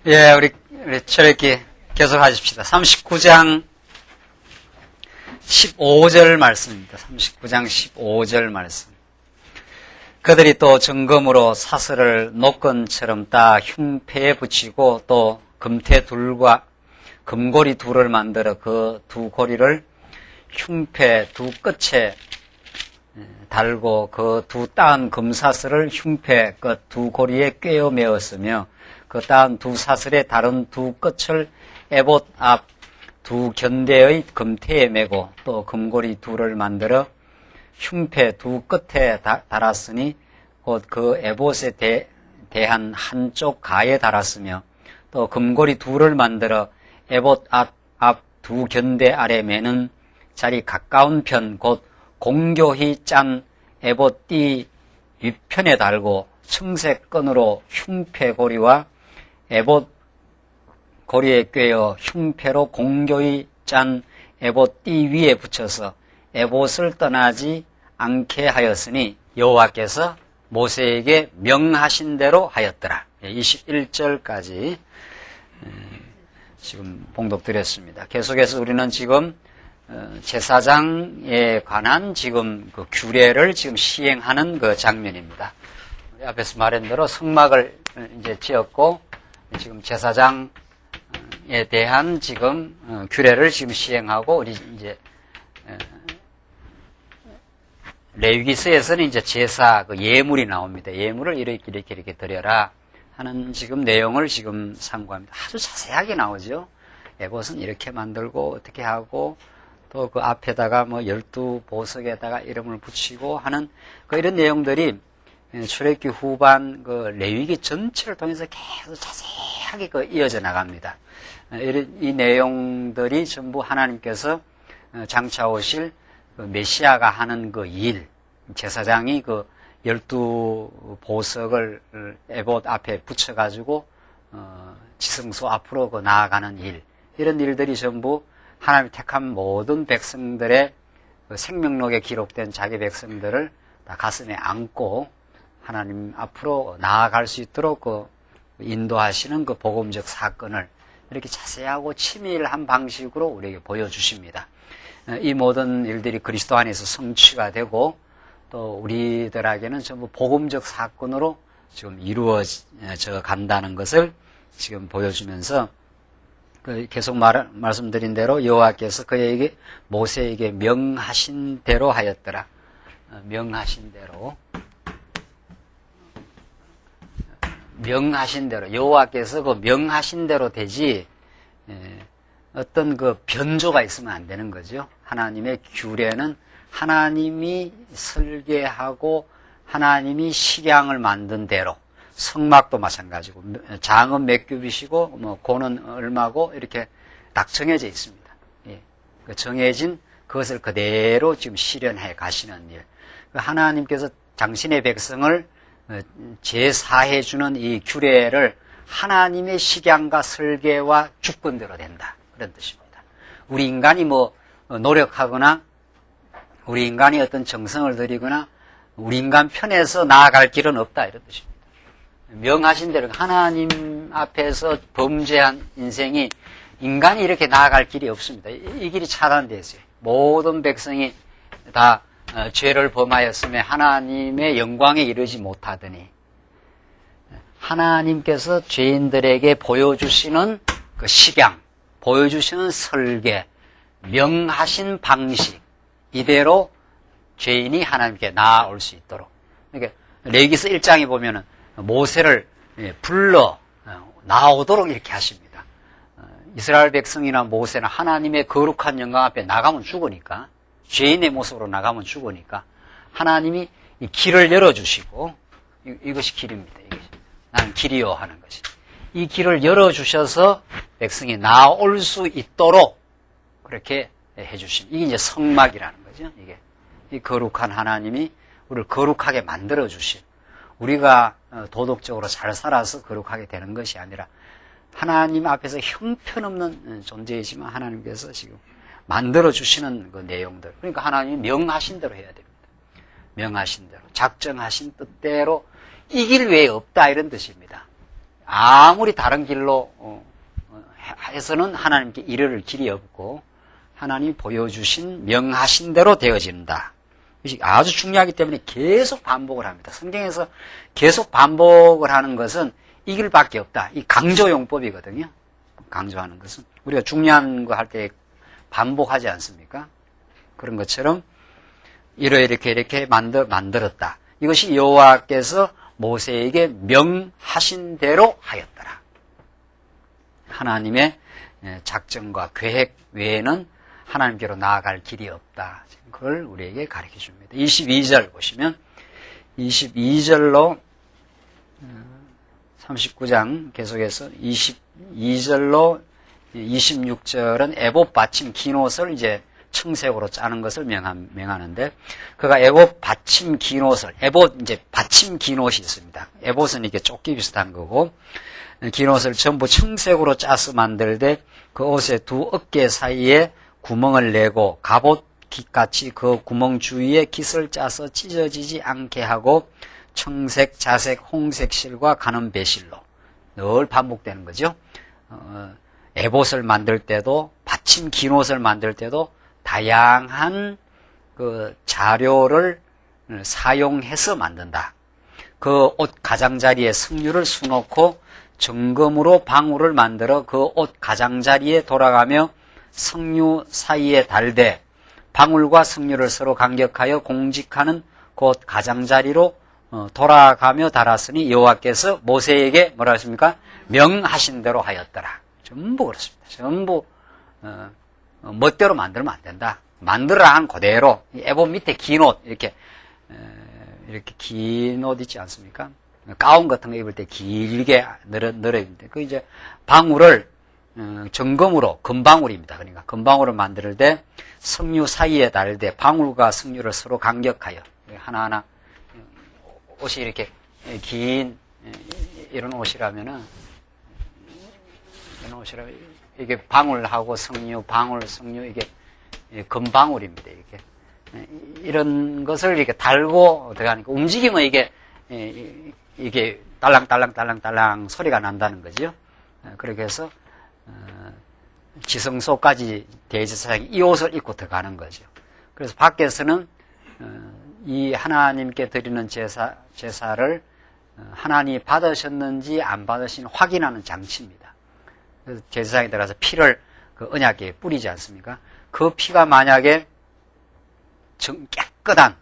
예, 우리 철학기 계속 하십시다. 39장 15절 말씀입니다. 39장 15절 말씀. 그들이 또 정금으로 사슬을 노건처럼 따 흉패에 붙이고 또 금태 둘과 금고리 둘을 만들어 그 두 고리를 흉패 두 끝에 달고 그 두 따은 금사슬을 흉패 끝 두 고리에 꿰어 메었으며 그 따은 두 사슬의 다른 두 끝을 에봇 앞 두 견대의 금태에 메고 또 금고리 둘을 만들어 흉패 두 끝에 달았으니 곧 그 에봇에 대한 한쪽 가에 달았으며 또 금고리 둘을 만들어 에봇 앞 두 견대 아래 매는 자리 가까운 편 곧 공교히 짠 에봇 띠 윗편에 달고 청색 끈으로 흉패 고리와 에봇 고리에 꿰어 흉패로 공교히 짠 에봇 띠 위에 붙여서 에봇을 떠나지 않게 하였으니 여호와께서 모세에게 명하신 대로 하였더라. 21절까지 지금 봉독드렸습니다. 계속해서 우리는 지금 제사장에 관한 지금 그 규례를 지금 시행하는 그 장면입니다. 우리 앞에서 말한 대로 성막을 이제 지었고 지금 제사장에 대한 지금 규례를 지금 시행하고 우리 이제 레위기서에서는 이제 제사 그 예물이 나옵니다. 예물을 이렇게 드려라 하는 지금 내용을 지금 상고합니다. 아주 자세하게 나오죠. 에봇은 이렇게 만들고 어떻게 하고 또 그 앞에다가 뭐 12보석에다가 이름을 붙이고 하는 그 이런 내용들이 출애굽기 후반 그 레위기 전체를 통해서 계속 자세하게 그 이어져 나갑니다. 이 내용들이 전부 하나님께서 장차 오실 그 메시아가 하는 그 일, 제사장이 그 12보석을 에봇 앞에 붙여가지고 지성소 앞으로 그 나아가는 일, 이런 일들이 전부 하나님이 택한 모든 백성들의 그 생명록에 기록된 자기 백성들을 다 가슴에 안고 하나님 앞으로 나아갈 수 있도록 그 인도하시는 그 복음적 사건을 이렇게 자세하고 치밀한 방식으로 우리에게 보여주십니다. 이 모든 일들이 그리스도 안에서 성취가 되고 또 우리들에게는 전부 복음적 사건으로 지금 이루어져 간다는 것을 지금 보여주면서 계속 말씀드린 대로 여호와께서 그에게 모세에게 명하신 대로 하였더라. 명하신 대로 여호와께서 그 명하신 대로 되지 어떤 그 변조가 있으면 안 되는 거죠. 하나님의 규례는 하나님이 설계하고 하나님이 식양을 만든 대로, 성막도 마찬가지고 장은 몇 규빗이고 뭐 고는 얼마고 이렇게 딱 정해져 있습니다. 예. 그 정해진 그것을 그대로 지금 실현해 가시는 일. 하나님께서 당신의 백성을 제사해 주는 이 규례를 하나님의 식양과 설계와 주권대로 된다. 그런 뜻입니다. 우리 인간이 뭐 노력하거나 우리 인간이 어떤 정성을 들이거나 우리 인간 편에서 나아갈 길은 없다. 이런 뜻입니다. 명하신 대로 하나님 앞에서 범죄한 인생이 인간이 이렇게 나아갈 길이 없습니다. 이 길이 차단되어 있어요. 모든 백성이 다 죄를 범하였음에 하나님의 영광에 이르지 못하더니 하나님께서 죄인들에게 보여주시는 그 식양, 보여주시는 설계, 명하신 방식 이대로 죄인이 하나님께 나아올 수 있도록. 그러니까 레위기서 1장에 보면은 모세를 불러 나오도록 이렇게 하십니다. 이스라엘 백성이나 모세는 하나님의 거룩한 영광 앞에 나가면 죽으니까, 죄인의 모습으로 나가면 죽으니까 하나님이 이 길을 열어주시고, 이것이 길입니다. 나는 길이요 하는 것이. 이 길을 열어주셔서 백성이 나올 수 있도록 그렇게 해주십니다. 이게 이제 성막이라는 거죠. 이게 이 거룩한 하나님이 우리를 거룩하게 만들어주신, 우리가 도덕적으로 잘 살아서 거룩하게 되는 것이 아니라 하나님 앞에서 형편없는 존재이지만 하나님께서 지금 만들어주시는 그 내용들. 그러니까 하나님이 명하신 대로 해야 됩니다. 명하신 대로, 작정하신 뜻대로 이 길 외에 없다 이런 뜻입니다. 아무리 다른 길로 해서는 하나님께 이를 길이 없고 하나님이 보여주신 명하신 대로 되어진다. 이것이 아주 중요하기 때문에 계속 반복을 합니다. 성경에서 계속 반복을 하는 것은 이 길밖에 없다. 이 강조용법이거든요. 강조하는 것은 우리가 중요한 거 할 때 반복하지 않습니까? 그런 것처럼 이렇게 만들었다. 이것이 여호와께서 모세에게 명하신 대로 하였더라. 하나님의 작정과 계획 외에는 하나님께로 나아갈 길이 없다. 그걸 우리에게 가르쳐 줍니다. 22절 보시면 22절로 39장 계속해서 22절로 26절은 애봇 받침 긴 옷을 이제 청색으로 짜는 것을 명하는데 그가 애봇 받침 긴 옷을 애봇 이제 받침 긴 옷이 있습니다. 애봇은 이게 조끼 비슷한 거고 긴 옷을 전부 청색으로 짜서 만들되 그 옷의 두 어깨 사이에 구멍을 내고 갑옷깃같이 그 구멍 주위에 깃을 짜서 찢어지지 않게 하고 청색, 자색, 홍색 실과 가는 배실로 늘 반복되는 거죠. 애봇을 만들 때도 받침 긴 옷을 만들 때도 다양한 그 자료를 사용해서 만든다. 그 옷 가장자리에 석류를 수놓고 정금으로 방울을 만들어 그 옷 가장자리에 돌아가며 석류 사이에 달되 방울과 석류를 서로 간격하여 공직하는 그 옷 가장자리로 돌아가며 달았으니 여호와께서 모세에게 뭐라 했습니까? 명하신 대로 하였더라. 전부 그렇습니다. 전부 멋대로 만들면 안 된다. 만들어라 한 그대로 애봇 밑에 긴 옷 이렇게 긴 옷 있지 않습니까? 가운 같은 거 입을 때 길게 늘어 있는데 그 이제 방울을 정금으로 금방울입니다. 그러니까 금방울을 만들 때 석류 사이에 달되 방울과 석류를 서로 간격하여 하나하나 옷이 이렇게 긴 이런 옷이라면은 이게 방울하고 석류, 방울, 석류 이게 금방울입니다. 이런 것을 이렇게 달고 들어가니까 움직이면 이게 딸랑딸랑 소리가 난다는 거죠. 그렇게 해서 지성소까지 대제사장이 이 옷을 입고 들어가는 거죠. 그래서 밖에서는 이 하나님께 드리는 제사를 하나님이 받으셨는지 안 받으신 확인하는 장치입니다. 그래서 제사장이 들어가서 피를 그 언약궤에 뿌리지 않습니까? 그 피가 만약에 깨끗한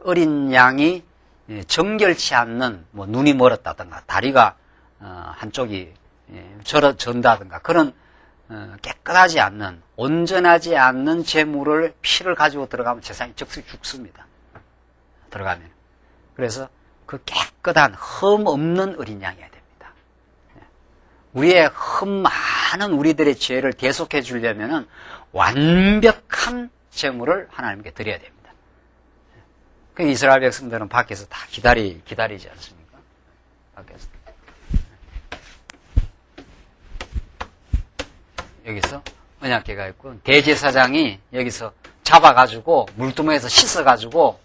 어린 양이 정결치 않는 뭐 눈이 멀었다든가 다리가 한쪽이 전다든가 그런 깨끗하지 않는 온전하지 않는 제물을 피를 가지고 들어가면 제사장이 즉시 죽습니다. 들어가면. 그래서 그 깨끗한 흠 없는 어린 양이어야 됩니다. 우리의 흠 많은 우리들의 죄를 대속해 주려면은 완벽한 제물을 하나님께 드려야 됩니다. 그 이스라엘 백성들은 밖에서 다 기다리지 않습니까? 밖에서. 여기서 언약궤가 있고 대제사장이 여기서 잡아가지고 물두멍에서 씻어가지고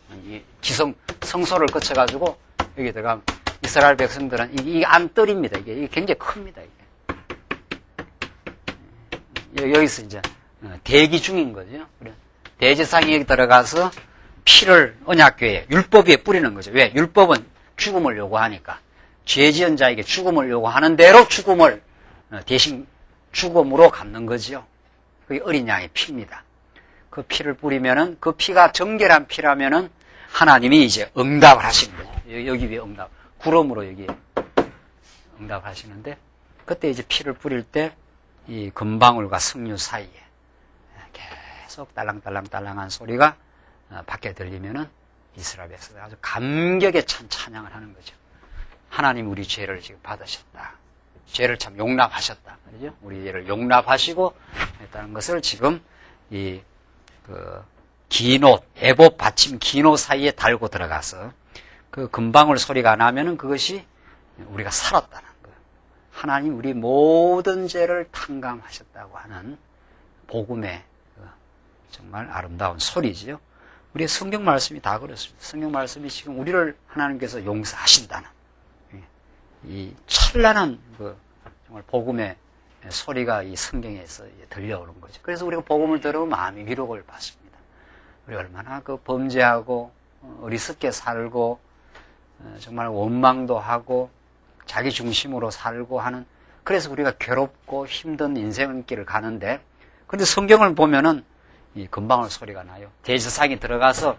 성소를 거쳐가지고 여기 들어가면 이스라엘 백성들은 이게 안뜰입니다. 이게 굉장히 큽니다. 여기서 이제 대기 중인 거죠. 대제사장이 여기 들어가서 피를 언약궤에 율법 위에 뿌리는 거죠. 왜? 율법은 죽음을 요구하니까 죄 지은 자에게 죽음을 요구하는 대로 죽음을 대신 죽음으로 갚는 거죠. 그게 어린 양의 피입니다. 그 피를 뿌리면은 그 피가 정결한 피라면은 하나님이 이제 응답을 하시는 거죠. 여기 위에 구름으로 여기 응답을 하시는데 그때 이제 피를 뿌릴 때 이 금방울과 석류 사이에 계속 딸랑딸랑딸랑한 소리가 밖에 들리면은 이스라엘 백성들 아주 감격에 찬양을 하는 거죠. 하나님 우리 죄를 지금 받으셨다. 죄를 참 용납하셨다. 그죠? 우리 죄를 용납하시고 했다는 것을 지금 긴 옷, 애봇 받침 긴 옷 사이에 달고 들어가서 그 금방울 소리가 나면은 그것이 우리가 살았다는 거예요. 하나님 우리 모든 죄를 탕감하셨다고 하는 복음의 정말 아름다운 소리지요. 우리의 성경 말씀이 다 그렇습니다. 성경 말씀이 지금 우리를 하나님께서 용서하신다는 이 찬란한 정말 복음의 소리가 이 성경에서 들려오는 거죠. 그래서 우리가 복음을 들으면 마음의 위로를 받습니다. 우리가 얼마나 범죄하고 어리석게 살고 정말 원망도 하고 자기 중심으로 살고 하는, 그래서 우리가 괴롭고 힘든 인생길을 가는데, 그런데 성경을 보면은 이 금방울 소리가 나요. 대제사장이 들어가서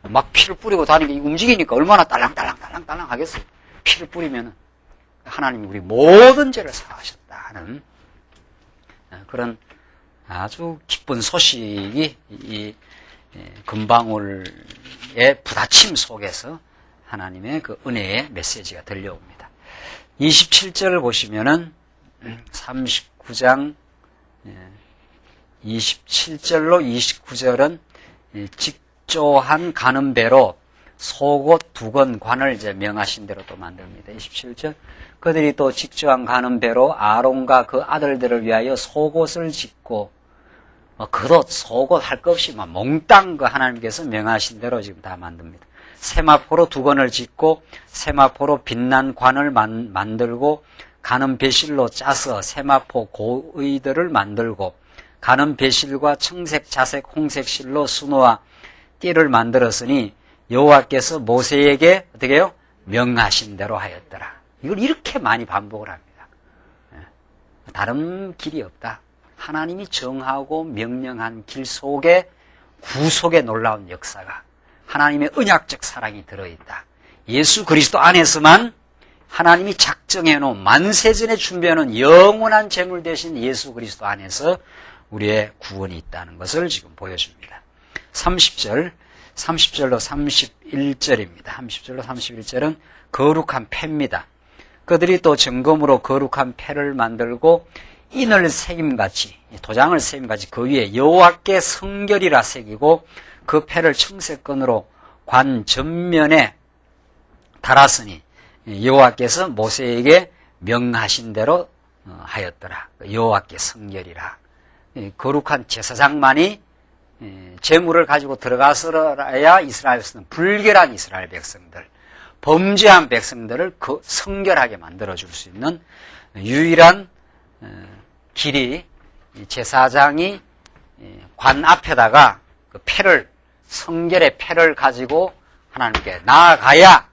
막 피를 뿌리고 다니니까 움직이니까 얼마나 딸랑딸랑 하겠어요. 피를 뿌리면은 하나님이 우리 모든 죄를 사하셨다는 그런 아주 기쁜 소식이 이 금방울의 부딪힘 속에서 하나님의 그 은혜의 메시지가 들려옵니다. 27절을 보시면은 39장 27절로 29절은 직조한 가는 배로 속옷 두건 관을 이제 명하신 대로 또 만듭니다. 27절. 그들이 또 직조한 가는 배로 아론과 그 아들들을 위하여 속옷을 짓고, 겉옷, 속옷 할 것 없이 몽땅 그 하나님께서 명하신 대로 지금 다 만듭니다. 세마포로 두건을 짓고, 세마포로 빛난 관을 만들고, 가는 배실로 짜서 세마포 고의들을 만들고, 가는 배실과 청색, 자색, 홍색 실로 수노와 띠를 만들었으니 여호와께서 모세에게 어떻게 해요? 명하신 대로 하였더라. 이걸 이렇게 많이 반복을 합니다. 다른 길이 없다. 하나님이 정하고 명령한 길 속에 구속의 놀라운 역사가, 하나님의 언약적 사랑이 들어있다. 예수 그리스도 안에서만 하나님이 작정해 놓은, 만세전에 준비해 놓은 영원한 재물 대신 예수 그리스도 안에서 우리의 구원이 있다는 것을 지금 보여줍니다. 30절로 31절입니다. 30절로 31절은 거룩한 패입니다. 그들이 또 정금으로 거룩한 패를 만들고 인을 새김같이, 도장을 새김같이 그 위에 여호와께 성결이라 새기고 그 패를 청색건으로 관 전면에 달았으니 여호와께서 모세에게 명하신 대로 하였더라. 여호와께 성결이라. 거룩한 제사장만이 제물을 가지고 들어가서야 이스라엘에서는 불결한 이스라엘 백성들, 범죄한 백성들을 성결하게 만들어줄 수 있는 유일한 길이, 제사장이 관 앞에다가 그 패를, 성결의 패를 가지고 하나님께 나아가야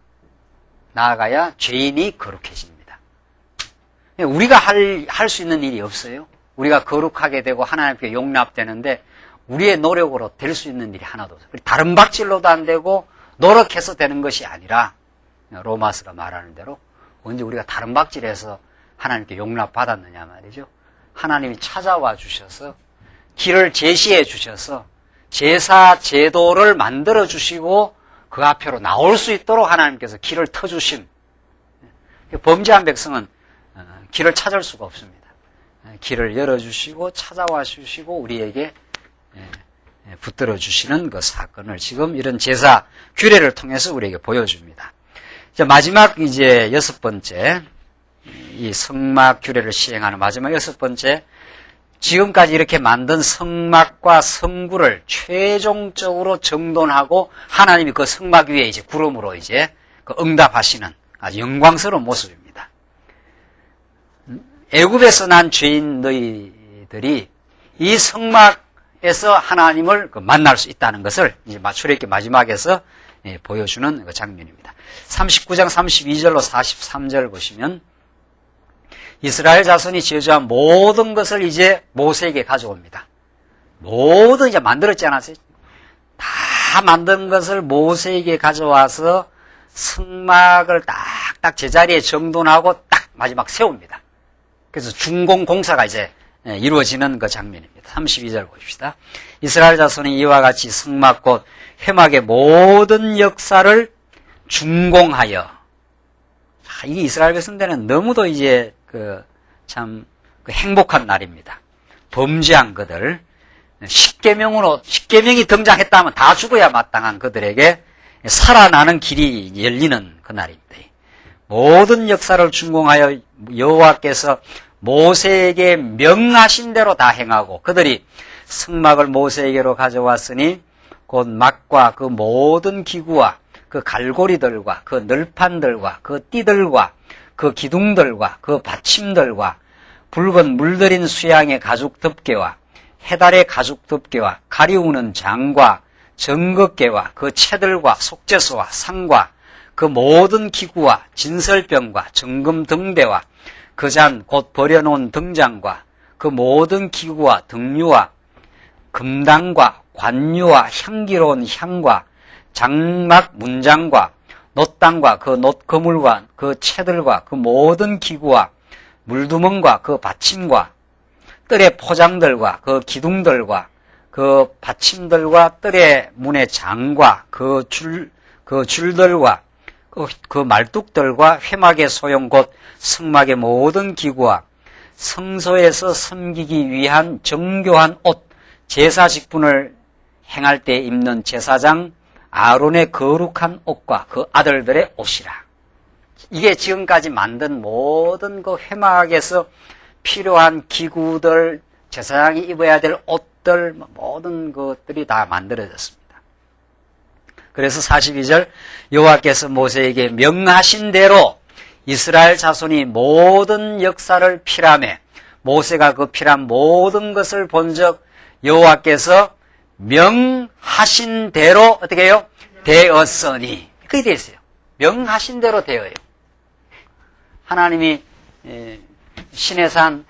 죄인이 거룩해집니다. 우리가 할 수 있는 일이 없어요. 우리가 거룩하게 되고 하나님께 용납되는데 우리의 노력으로 될 수 있는 일이 하나도 없어요. 다른 박질로도 안 되고 노력해서 되는 것이 아니라, 로마서가 말하는 대로 언제 우리가 다른 박질해서 하나님께 용납받았느냐 말이죠. 하나님이 찾아와 주셔서 길을 제시해 주셔서 제사 제도를 만들어 주시고 그 앞으로 나올 수 있도록 하나님께서 길을 터주심. 범죄한 백성은 길을 찾을 수가 없습니다. 길을 열어주시고 찾아와 주시고 우리에게 붙들어 주시는 그 사건을 지금 이런 제사 규례를 통해서 우리에게 보여줍니다. 이제 마지막 이제 6번째, 이 성막 규례를 시행하는 마지막 6번째, 지금까지 이렇게 만든 성막과 성구를 최종적으로 정돈하고 하나님이 그 성막 위에 이제 구름으로 이제 그 응답하시는 아주 영광스러운 모습입니다. 애굽에서 난 죄인 너희들이 이 성막에서 하나님을 만날 수 있다는 것을 이제 출애굽기 마지막에서 보여주는 그 장면입니다. 39장 32절로 43절 보시면 이스라엘 자손이 저주한 모든 것을 이제 모세에게 가져옵니다. 모든 이제 만들었지 않았어요? 다 만든 것을 모세에게 가져와서 성막을 딱딱 제자리에 정돈하고 딱 마지막 세웁니다. 그래서 준공 공사가 이제 이루어지는 그 장면입니다. 32절 보십시다. 이스라엘 자손이 이와 같이 성막 곧 회막의 모든 역사를 준공하여, 이 이스라엘 백성들은 너무도 이제 참 행복한 날입니다. 범죄한 그들, 십계명이 등장했다면 다 죽어야 마땅한 그들에게 살아나는 길이 열리는 그 날입니다. 모든 역사를 준공하여 여호와께서 모세에게 명하신 대로 다 행하고 그들이 성막을 모세에게로 가져왔으니 곧 막과 그 모든 기구와 그 갈고리들과 그 널판들과 그 띠들과 그 기둥들과 그 받침들과 붉은 물들인 수양의 가죽 덮개와 해달의 가죽 덮개와 가리우는 장과 정극계와 그 채들과 속죄소와 상과 그 모든 기구와 진설병과 정금 등대와 그 잔 곧 버려놓은 등잔과 그 모든 기구와 등류와 금당과 관유와 향기로운 향과 장막 문장과 놋당과 그 놋그물과 그 채들과 그 모든 기구와 물두멍과 그 받침과 뜰의 포장들과 그 기둥들과 그 받침들과 뜰의 문의 장과 그 줄들과 그 말뚝들과 회막의 소용 곧 성막의 모든 기구와 성소에서 섬기기 위한 정교한 옷, 제사 직분을 행할 때 입는 제사장 아론의 거룩한 옷과 그 아들들의 옷이라. 이게 지금까지 만든 모든 그 회막에서 필요한 기구들, 제사장이 입어야 될 옷들, 모든 것들이 다 만들어졌습니다. 그래서 42절 여호와께서 모세에게 명하신 대로 이스라엘 자손이 모든 역사를 필함에 모세가 그 필한 모든 것을 본즉 여호와께서 명하신 대로 어떻게 해요? 되었으니. 그게 되어 있어요. 명하신 대로 되어요. 하나님이 시내산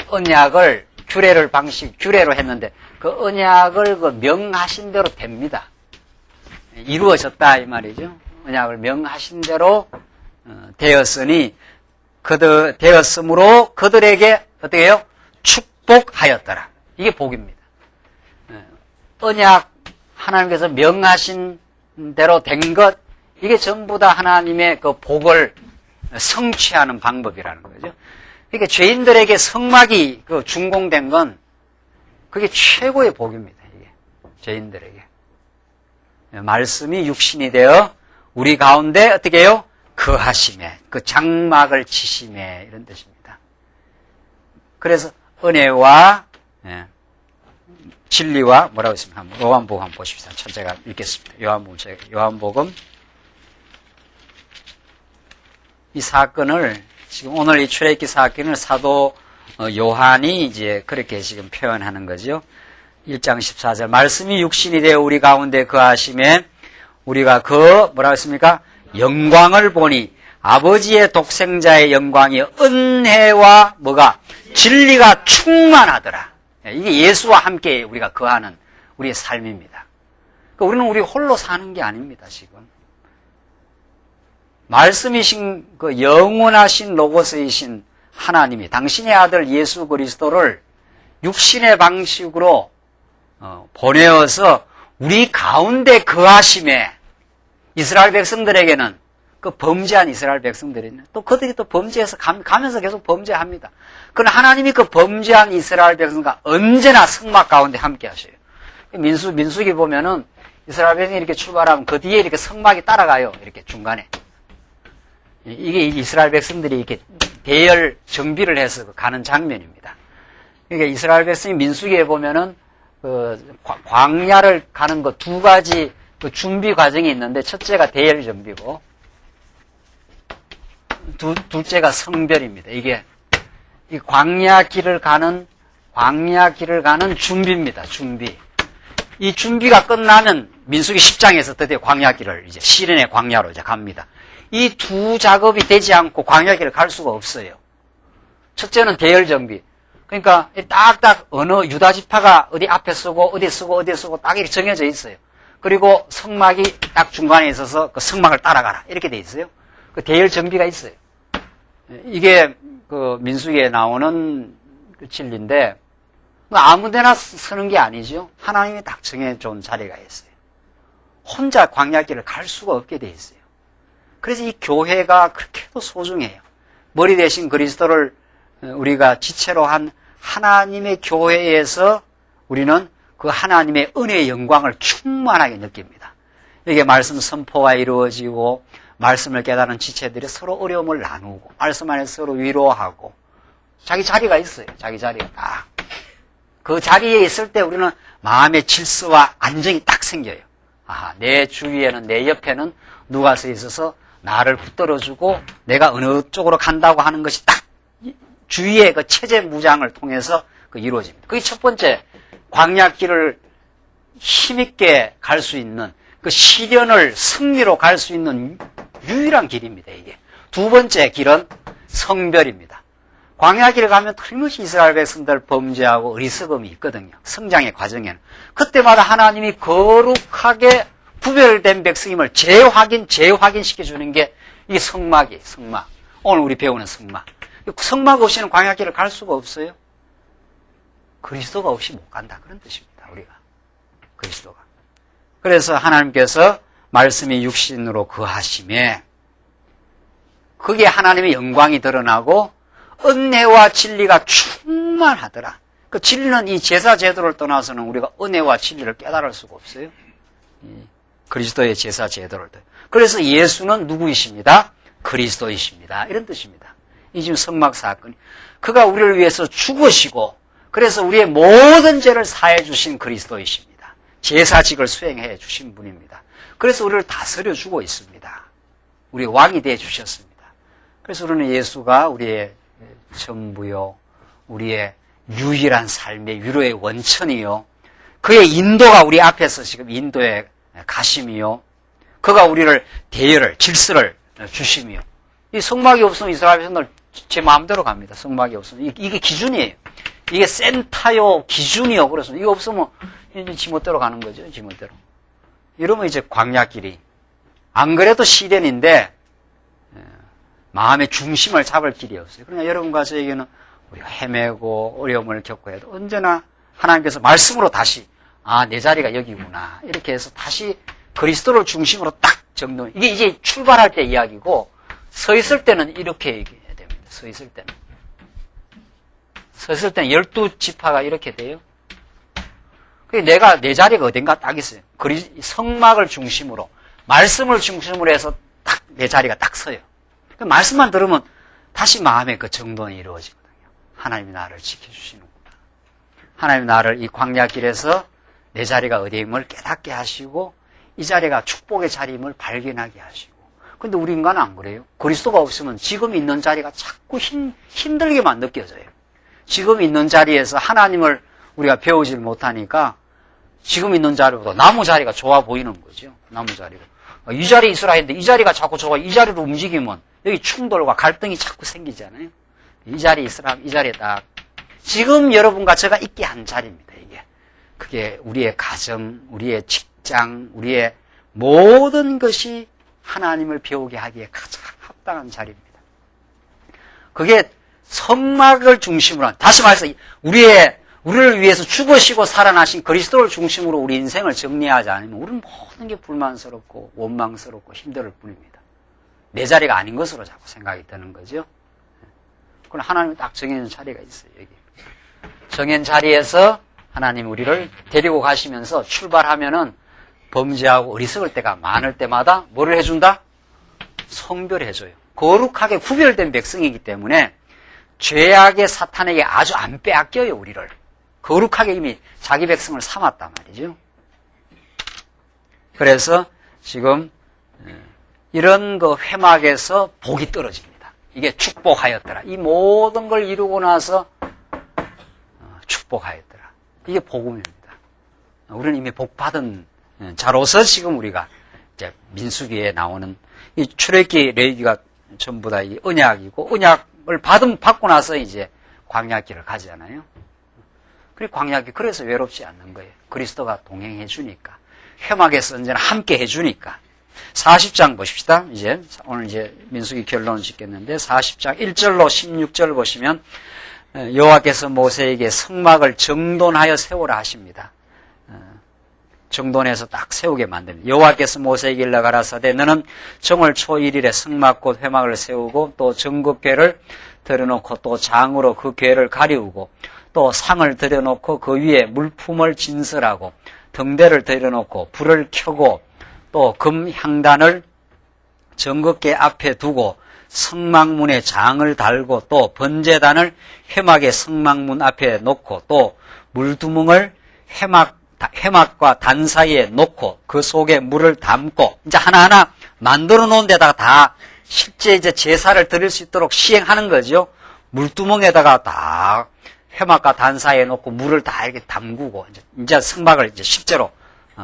언약을 규례로 했는데 그 언약을 그 명하신 대로 됩니다. 이루어졌다 이 말이죠. 언약을 명하신 대로 되었으니 되었으므로 그들에게 어떻게 해요? 축복하였더라. 이게 복입니다. 언약 하나님께서 명하신 대로 된 것, 이게 전부 다 하나님의 그 복을 성취하는 방법이라는 거죠. 그러니까 죄인들에게 성막이 그 준공된 건 그게 최고의 복입니다. 이게 죄인들에게 말씀이 육신이 되어 우리 가운데 어떻게 해요? 거하심에, 그 장막을 치심에, 이런 뜻입니다. 그래서 은혜와 진리와 뭐라고 했습니까? 요한복음 한번 보십시다. 제가 읽겠습니다. 요한복음 이 사건을 지금 오늘 이 출애굽기 사건을 사도 요한이 이제 그렇게 지금 표현하는 거죠. 1장 14절 말씀이 육신이 되어 우리 가운데 거하심에 우리가 그 뭐라고 했습니까? 영광을 보니 아버지의 독생자의 영광이 은혜와 뭐가? 진리가 충만하더라. 이게 예수와 함께 우리가 거하는 우리의 삶입니다. 우리는 우리 홀로 사는 게 아닙니다, 지금. 말씀이신 그 영원하신 로고스이신 하나님이 당신의 아들 예수 그리스도를 육신의 방식으로 보내어서 우리 가운데 거하심에 이스라엘 백성들에게는 그 범죄한 이스라엘 백성들이 또 그들이 또 범죄해서 가면서 계속 범죄합니다. 그러나 하나님이 그 범죄한 이스라엘 백성과 언제나 성막 가운데 함께 하셔요. 민수기 보면은 이스라엘 백성이 이렇게 출발하면 그 뒤에 이렇게 성막이 따라가요. 이렇게 중간에. 이게 이스라엘 백성들이 이렇게 대열 정비를 해서 가는 장면입니다. 그러니까 이스라엘 백성이 민수기에 보면은 그 광야를 가는 그 두 가지 그 준비 과정이 있는데 첫째가 대열 정비고 둘째가 성별입니다. 이게 이 광야 길을 가는 준비입니다. 준비. 이 준비가 끝나면 민수기 10장에서 드디어 광야 길을 이제 시련의 광야로 이제 갑니다. 이 두 작업이 되지 않고 광야 길을 갈 수가 없어요. 첫째는 대열 정비. 그러니까 딱딱 어느 유다 지파가 어디 앞에 쓰고 어디 쓰고 딱 이렇게 정해져 있어요. 그리고 성막이 딱 중간에 있어서 그 성막을 따라가라 이렇게 돼 있어요. 그 대열 정비가 있어요. 이게 그 민수기에 나오는 그 진리인데 아무데나 쓰는 게 아니죠. 하나님이 딱 정해준 자리가 있어요. 혼자 광야길을 갈 수가 없게 돼 있어요. 그래서 이 교회가 그렇게도 소중해요. 머리 대신 그리스도를 우리가 지체로 한 하나님의 교회에서 우리는 그 하나님의 은혜의 영광을 충만하게 느낍니다. 이게 말씀 선포가 이루어지고 말씀을 깨달은 지체들이 서로 어려움을 나누고 말씀 안에서 서로 위로하고 자기 자리가 있어요. 자기 자리가 딱. 그 자리에 있을 때 우리는 마음의 질서와 안정이 딱 생겨요. 내 주위에는 내 옆에는 누가 서 있어서 나를 붙들어주고 내가 어느 쪽으로 간다고 하는 것이 딱 주위의 그 체제 무장을 통해서 그 이루어집니다. 그게 첫 번째, 광야길을 힘있게 갈 수 있는, 그 시련을 승리로 갈 수 있는 유일한 길입니다, 이게. 두 번째 길은 성별입니다. 광야길을 가면 틀림없이 이스라엘 백성들 범죄하고 어리석음이 있거든요. 성장의 과정에는. 그때마다 하나님이 거룩하게 구별된 백성임을 재확인시켜주는 게 이 성막이에요, 성막. 오늘 우리 배우는 성막. 성막 없이는 광야길을 갈 수가 없어요. 그리스도가 없이 못 간다. 그런 뜻입니다, 우리가. 그리스도가. 그래서 하나님께서 말씀이 육신으로 거하심에 그게 하나님의 영광이 드러나고 은혜와 진리가 충만하더라. 그 진리는 이 제사 제도를 떠나서는 우리가 은혜와 진리를 깨달을 수가 없어요. 그리스도의 제사 제도를. 그래서 예수는 누구이십니다? 그리스도이십니다. 이런 뜻입니다. 이 지금 성막 사건. 그가 우리를 위해서 죽으시고 그래서 우리의 모든 죄를 사해 주신 그리스도이십니다. 제사직을 수행해 주신 분입니다. 그래서 우리를 다스려 주고 있습니다. 우리의 왕이 되어 주셨습니다. 그래서 우리는 예수가 우리의 전부요, 우리의 유일한 삶의 위로의 원천이요, 그의 인도가 우리 앞에서 지금 인도에 가심이요, 그가 우리를 대열을, 질서를 주심이요. 이 성막이 없으면 이스라엘 백성들 제 마음대로 갑니다. 성막이 없으면. 이게 기준이에요. 이게 센터요, 기준이요. 그래서 이거 없으면 이제 지멋대로 가는 거죠. 지멋대로. 이러면 이제 광야길이. 안 그래도 시련인데 마음의 중심을 잡을 길이 없어요. 그러니까 여러분과 저에게는 우리가 헤매고 어려움을 겪고 해도 언제나 하나님께서 말씀으로 다시 내 자리가 여기구나. 이렇게 해서 다시 그리스도를 중심으로 딱 정돈. 이게 이제 출발할 때 이야기고 서 있을 때는 이렇게 얘기해야 됩니다. 서 있을 때는. 서 있을 때는 12지파가 이렇게 돼요. 내가 내 자리가 어딘가 딱 있어요. 성막을 중심으로, 말씀을 중심으로 해서 딱 내 자리가 딱 서요. 말씀만 들으면 다시 마음의 그 정돈이 이루어지거든요. 하나님이 나를 지켜주시는구나. 하나님이 나를 이 광야길에서 내 자리가 어디임을 깨닫게 하시고 이 자리가 축복의 자리임을 발견하게 하시고. 근데 우리 인간은 안 그래요. 그리스도가 없으면 지금 있는 자리가 자꾸 힘들게만 느껴져요. 지금 있는 자리에서 하나님을 우리가 배우질 못하니까 지금 있는 자리보다 나무 자리가 좋아 보이는 거죠. 나무 자리가. 이 자리에 있으라 했는데 이 자리가 자꾸 좋아. 이 자리로 움직이면 여기 충돌과 갈등이 자꾸 생기잖아요. 이 자리에 있으라, 이 자리에 딱. 지금 여러분과 제가 있게 한 자리입니다, 이게. 그게 우리의 가정, 우리의 직장, 우리의 모든 것이 하나님을 배우게 하기에 가장 합당한 자리입니다. 그게 성막을 중심으로, 다시 말해서 우리를 위해서 죽으시고 살아나신 그리스도를 중심으로 우리 인생을 정리하지 않으면 우리는 모든 게 불만스럽고 원망스럽고 힘들 뿐입니다. 내 자리가 아닌 것으로 자꾸 생각이 드는 거죠. 그럼 하나님이 딱 정해진 자리가 있어요, 여기. 정해진 자리에서 하나님 우리를 데리고 가시면서 출발하면은 범죄하고 어리석을 때가 많을 때마다 뭐를 해준다? 성별해줘요. 거룩하게 구별된 백성이기 때문에 죄악의 사탄에게 아주 안 빼앗겨요, 우리를. 거룩하게 이미 자기 백성을 삼았단 말이죠. 그래서 지금 이런 그 회막에서 복이 떨어집니다. 이게 축복하였더라. 이 모든 걸 이루고 나서 축복하였더라. 이게 복음입니다. 우리는 이미 복받은 자로서 지금 우리가 이제 민수기에 나오는 이 출애굽기, 레위기가 전부 다 이 언약이고 언약을 받고 나서 이제 광야길을 가잖아요. 그리고 광야길 그래서 외롭지 않는 거예요. 그리스도가 동행해 주니까. 회막에서 언제나 함께 해 주니까. 40장 보십시다. 오늘 이제 민수기 결론을 짓겠는데 40장 1절로 16절 보시면 여호와께서 모세에게 성막을 정돈하여 세우라 하십니다. 정돈해서 딱 세우게 만듭니다. 여호와께서 모세에게 일러 가라사대 너는 정월 초 1일에 성막 곧 회막을 세우고 또 정금궤를 들여놓고 또 장으로 그 궤를 가리우고 또 상을 들여놓고 그 위에 물품을 진설하고 등대를 들여놓고 불을 켜고 또 금 향단을 정금궤 앞에 두고 성막문에 장을 달고 또 번제단을 회막의 성막문 앞에 놓고 또 물두멍을 회막과 단 사이에 놓고 그 속에 물을 담고 이제 하나하나 만들어 놓은 데다가 다 실제 이제 제사를 드릴 수 있도록 시행하는 거죠. 물두멍에다가 다 회막과 단사해 놓고 물을 다 이렇게 담그고 이제 성막을 이제 실제로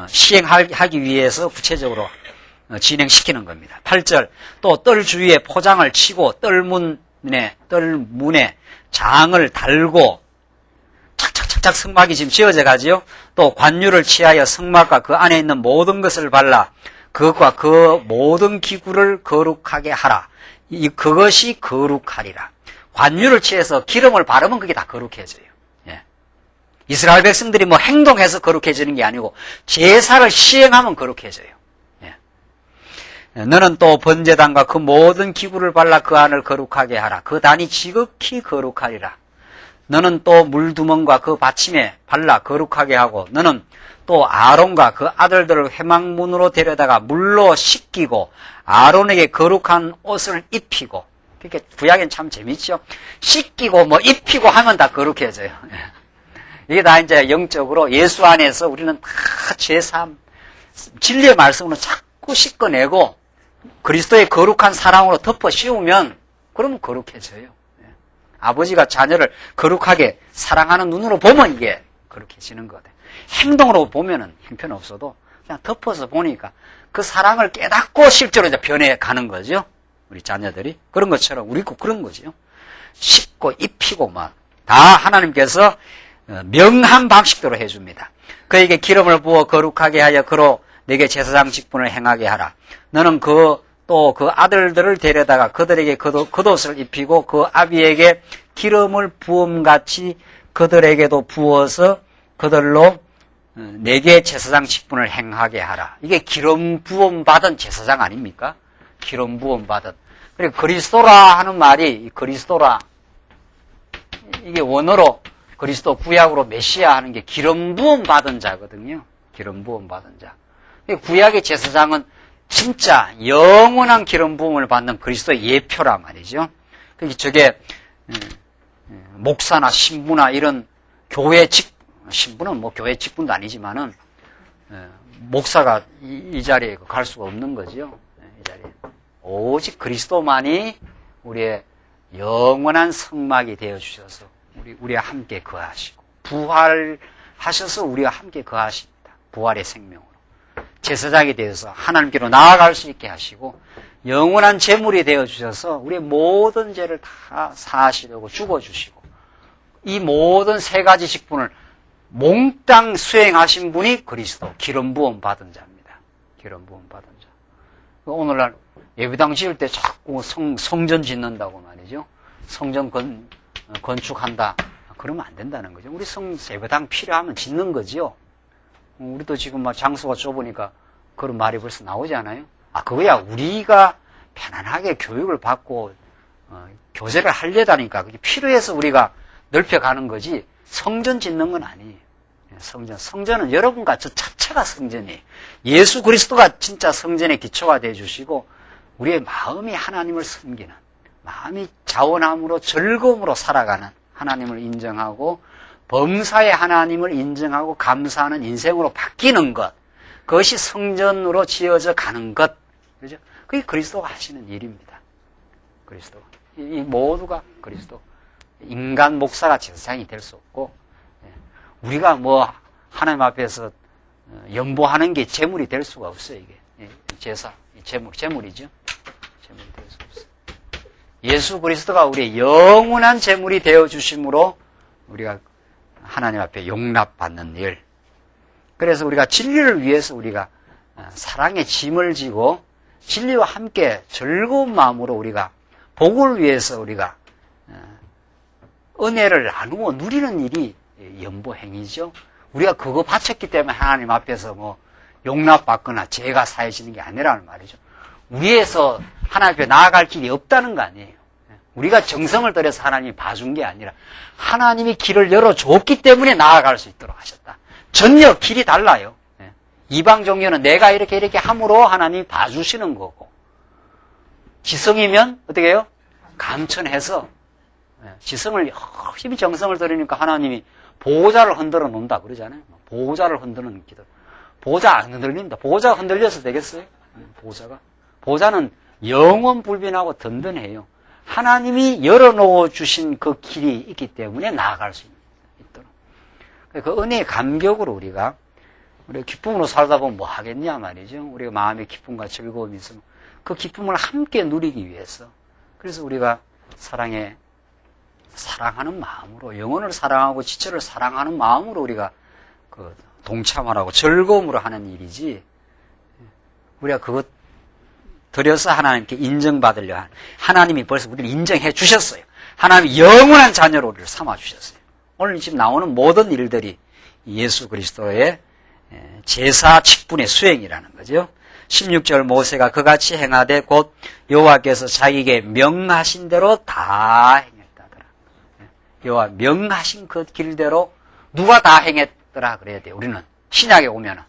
시행하기 위해서 구체적으로 진행시키는 겁니다. 8절 또 뜰 주위에 포장을 치고 뜰문에 장을 달고 착착착착 성막이 지금 지어져 가지요. 또 관유를 취하여 성막과 그 안에 있는 모든 것을 발라 그것과 그 모든 기구를 거룩하게 하라. 그것이 거룩하리라. 관유를 취해서 기름을 바르면 그게 다 거룩해져요. 예. 이스라엘 백성들이 뭐 행동해서 거룩해지는 게 아니고 제사를 시행하면 거룩해져요. 예. 너는 또 번제단과 그 모든 기구를 발라 그 안을 거룩하게 하라. 그 단이 지극히 거룩하리라. 너는 또 물두멍과 그 받침에 발라 거룩하게 하고 너는 또 아론과 그 아들들을 회막문으로 데려다가 물로 씻기고 아론에게 거룩한 옷을 입히고. 그러니까 구약엔 참 재밌죠. 씻기고 뭐 입히고 하면 다 거룩해져요. 이게 다 이제 영적으로 예수 안에서 우리는 다 죄사함, 진리의 말씀으로 자꾸 씻어내고 그리스도의 거룩한 사랑으로 덮어 씌우면 그러면 거룩해져요. 아버지가 자녀를 거룩하게 사랑하는 눈으로 보면 이게 거룩해지는 거거든요. 행동으로 보면은 형편없어도 그냥 덮어서 보니까 그 사랑을 깨닫고 실제로 이제 변해가는 거죠. 우리 자녀들이. 그런 것처럼 우리도 그런 거죠. 씻고 입히고 막 다 하나님께서 명한 방식대로 해줍니다. 그에게 기름을 부어 거룩하게 하여 그로 내게 제사장 직분을 행하게 하라. 너는 또 그 아들들을 데려다가 그들에게 겉옷을 입히고 그 아비에게 기름을 부음같이 그들에게도 부어서 그들로 내게 제사장 직분을 행하게 하라. 이게 기름 부음 받은 제사장 아닙니까? 기름 부음 받은. 그리고 그리스도라 하는 말이 그리스도라 이게 원어로 그리스도 구약으로 메시아 하는 게 기름 부음 받은 자거든요. 기름 부음 받은 자. 구약의 제사장은 진짜 영원한 기름 부음을 받는 그리스도의 예표란 말이죠. 저게 목사나 신부나 이런 교회 신부는 뭐 교회 직분도 아니지만은 목사가 이 자리에 갈 수가 없는 거죠. 이 자리에 오직 그리스도만이 우리의 영원한 성막이 되어 주셔서 우리와 함께 거하시고 부활하셔서 우리와 함께 거하십니다. 부활의 생명으로 제사장이 되어서 하나님께로 나아갈 수 있게 하시고 영원한 제물이 되어 주셔서 우리의 모든 죄를 다 사하시려고 죽어주시고 이 모든 세 가지 직분을 몽땅 수행하신 분이 그리스도 기름 부음 받은 자입니다. 기름 부음 받은 자. 오늘날 예배당 지을 때 자꾸 성전 짓는다고 말이죠. 성전 건축한다. 그러면 안 된다는 거죠. 우리 예배당 필요하면 짓는 거죠. 우리도 지금 막 장소가 좁으니까 그런 말이 벌써 나오지 않아요? 그거야 우리가 편안하게 교육을 받고 교제를 하려다니까 그게 필요해서 우리가 넓혀가는 거지 성전 짓는 건 아니에요. 성전은 여러분과 저 자체가 성전이에요. 예수 그리스도가 진짜 성전의 기초가 되어주시고 우리의 마음이 하나님을 섬기는 마음이 자원함으로 즐거움으로 살아가는 하나님을 인정하고 범사의 하나님을 인정하고 감사하는 인생으로 바뀌는 것 그것이 성전으로 지어져 가는 것 그죠? 그게 그리스도가 하시는 일입니다. 그리스도 이 모두가 그리스도 인간 목사가 제사장이 될 수 없고 우리가 뭐 하나님 앞에서 연보하는 게 제물이 될 수가 없어요. 이게 제사 제물이죠. 제물이 될 수 없어요. 예수 그리스도가 우리의 영원한 제물이 되어 주심으로 우리가 하나님 앞에 용납받는 일. 그래서 우리가 진리를 위해서 우리가 사랑의 짐을 지고 진리와 함께 즐거운 마음으로 우리가 복을 위해서 우리가 은혜를 나누어 누리는 일이 연보행위죠. 우리가 그거 바쳤기 때문에 하나님 앞에서 뭐 용납받거나 죄가 사해지는 게 아니라는 말이죠. 우리에서 하나님 앞에 나아갈 길이 없다는 거 아니에요. 우리가 정성을 들여서 하나님이 봐준 게 아니라 하나님이 길을 열어줬기 때문에 나아갈 수 있도록 하셨다. 전혀 길이 달라요. 이방 종교는 내가 이렇게 함으로 하나님이 봐주시는 거고 지성이면 어떻게 해요? 감천해서 지성을 열심히 정성을 들이니까 하나님이 보호자를 흔들어 놓는다 그러잖아요. 보호자를 흔드는 기도. 보호자 안 흔들린다. 보호자가 흔들려서 되겠어요? 보좌는 영원 불변하고 든든해요. 하나님이 열어놓아 주신 그 길이 있기 때문에 나아갈 수 있도록. 그 은혜의 감격으로 우리가 기쁨으로 살다 보면 뭐 하겠냐 말이죠. 우리가 마음의 기쁨과 즐거움이 있으면 그 기쁨을 함께 누리기 위해서. 그래서 우리가 사랑하는 마음으로, 영혼을 사랑하고 지체를 사랑하는 마음으로 우리가 그 동참하라고 즐거움으로 하는 일이지, 우리가 그것 드려서 하나님께 인정받으려 하는, 하나님이 벌써 우리를 인정해 주셨어요. 하나님이 영원한 자녀로 우리를 삼아 주셨어요. 오늘 지금 나오는 모든 일들이 예수 그리스도의 제사 직분의 수행이라는 거죠. 16절 모세가 그같이 행하되 곧 여호와께서 자기에게 명하신 대로 다 행했다더라. 여호와 명하신 그 길대로 누가 다 행했더라 그래야 돼요. 우리는 신약에 오면은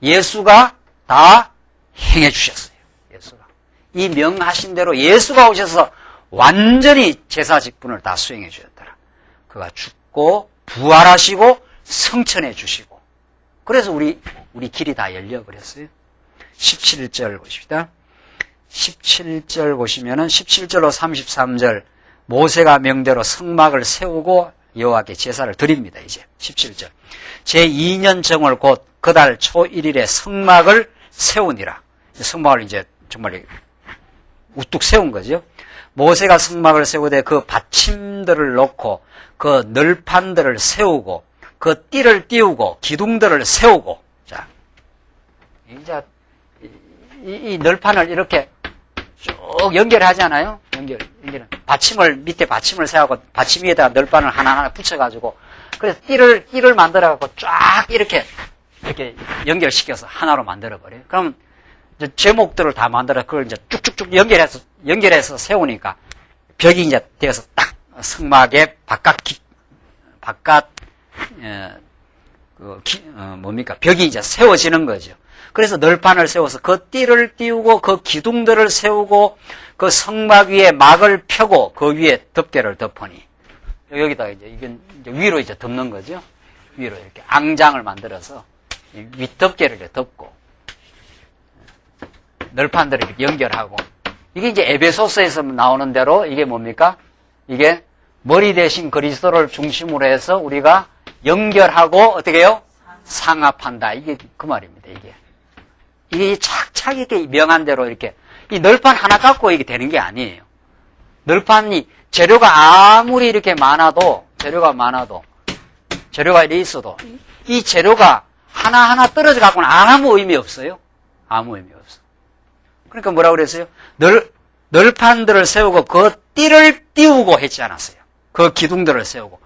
예수가 다 행해 주셨어요. 예수가 이 명하신 대로 예수가 오셔서 완전히 제사 직분을 다 수행해 주셨더라. 그가 죽고 부활하시고 성천해 주시고, 그래서 우리 길이 다 열려 버렸어요. 17절 보십시다. 17절 보시면은 17절로 33절 모세가 명대로 성막을 세우고 여호와께 제사를 드립니다. 이제 17절 제2년 정월 곧 그달 초 1일에 성막을 세우니라. 성막을 이제 정말 우뚝 세운 거죠. 모세가 성막을 세우되 그 받침들을 놓고 그 널판들을 세우고 그 띠를 띄우고 기둥들을 세우고. 자, 이제 이 널판을 이렇게 쭉 연결하잖아요. 연결. 밑에 받침을 세우고 받침 위에다가 널판을 하나하나 붙여가지고, 그래서 띠를 만들어갖고 쫙 이렇게 연결시켜서 하나로 만들어버려요. 그럼 이제 제목들을 다 만들어 그걸 이제 쭉쭉쭉 연결해서 세우니까 벽이 이제 되어서 딱 성막의 벽이 이제 세워지는 거죠. 그래서 널판을 세워서 그 띠를 띄우고 그 기둥들을 세우고 그 성막 위에 막을 펴고 그 위에 덮개를 덮으니, 여기다 이제 위로 이제 덮는 거죠. 위로 이렇게 앙장을 만들어서 윗덮개를 이렇게 덮고 널판들을 이렇게 연결하고, 이게 이제 에베소서에서 나오는 대로 이게 뭡니까? 이게 머리 대신 그리스도를 중심으로 해서 우리가 연결하고 어떻게 해요? 상합한다. 이게 그 말입니다. 이게 착착 이렇게 명한 대로 이렇게 이 널판 하나 갖고 이게 되는 게 아니에요. 널판이 재료가 아무리 이렇게 많아도 재료가 이렇게 있어도 이 재료가 하나하나 떨어져 갖고는 아무 의미 없어요. 아무 의미 없어. 그러니까 뭐라고 그랬어요? 널판들을 세우고 그 띠를 띄우고 했지 않았어요. 그 기둥들을 세우고.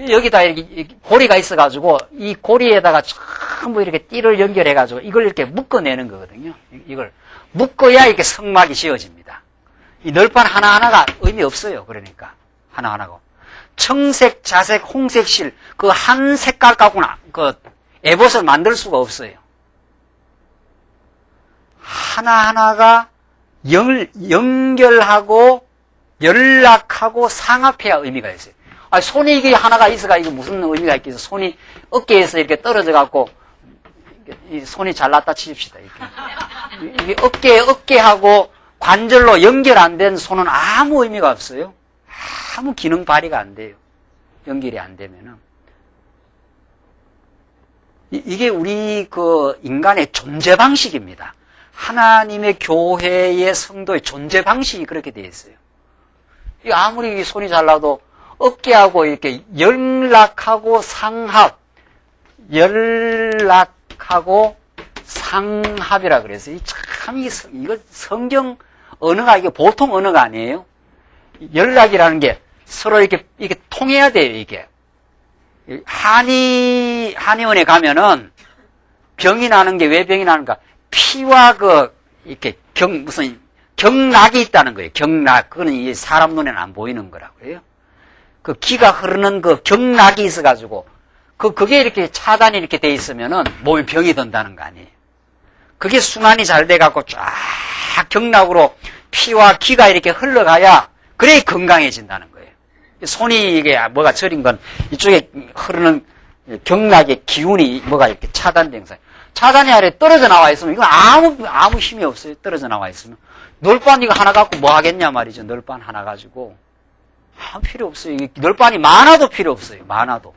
여기다 이렇게 고리가 있어가지고 이 고리에다가 전부 이렇게 띠를 연결해가지고 이걸 이렇게 묶어내는 거거든요. 이걸 묶어야 이렇게 성막이 지어집니다. 이 널판 하나하나가 의미 없어요. 그러니까 하나하나가 청색, 자색, 홍색 실 그 한 색깔 갖고는 그 에봇을 만들 수가 없어요. 하나하나가 연결하고 연락하고 상합해야 의미가 있어요. 손이 이게 하나가 있어가 이게 무슨 의미가 있겠어? 손이 어깨에서 이렇게 떨어져 갖고 이 손이 잘났다 치십시다. 이게 어깨하고 관절로 연결 안 된 손은 아무 의미가 없어요. 아무 기능 발휘가 안 돼요. 연결이 안 되면은. 이게 우리 그 인간의 존재 방식입니다. 하나님의 교회의 성도의 존재 방식이 그렇게 되어 있어요. 아무리 손이 잘나도 어깨하고 이렇게 연락하고 상합이라 그래서 이거 성경 언어가 이게 보통 언어가 아니에요. 연락이라는 게 서로 이렇게 통해야 돼요. 이게 한의원에 가면은 병이 나는 게 왜 병이 나는가? 피와 이렇게 무슨 경락이 있다는 거예요. 경락. 그거는 이 사람 눈에는 안 보이는 거라고요. 그 기가 흐르는 그 경락이 있어가지고, 그게 이렇게 차단이 이렇게 돼 있으면은 몸에 병이 든다는 거 아니에요. 그게 순환이 잘 돼갖고 쫙 경락으로 피와 기가 이렇게 흘러가야, 그래야 건강해진다는 거예요. 손이 이게 뭐가 저린 건 이쪽에 흐르는 경락의 기운이 뭐가 이렇게 차단된 거예요. 차단이 아래 떨어져 나와 있으면 이건 아무 힘이 없어요. 떨어져 나와 있으면. 널빤 이거 하나 갖고 뭐 하겠냐 말이죠. 널빤 하나 가지고. 아무 필요 없어요. 이 널빤이 많아도 필요 없어요. 많아도.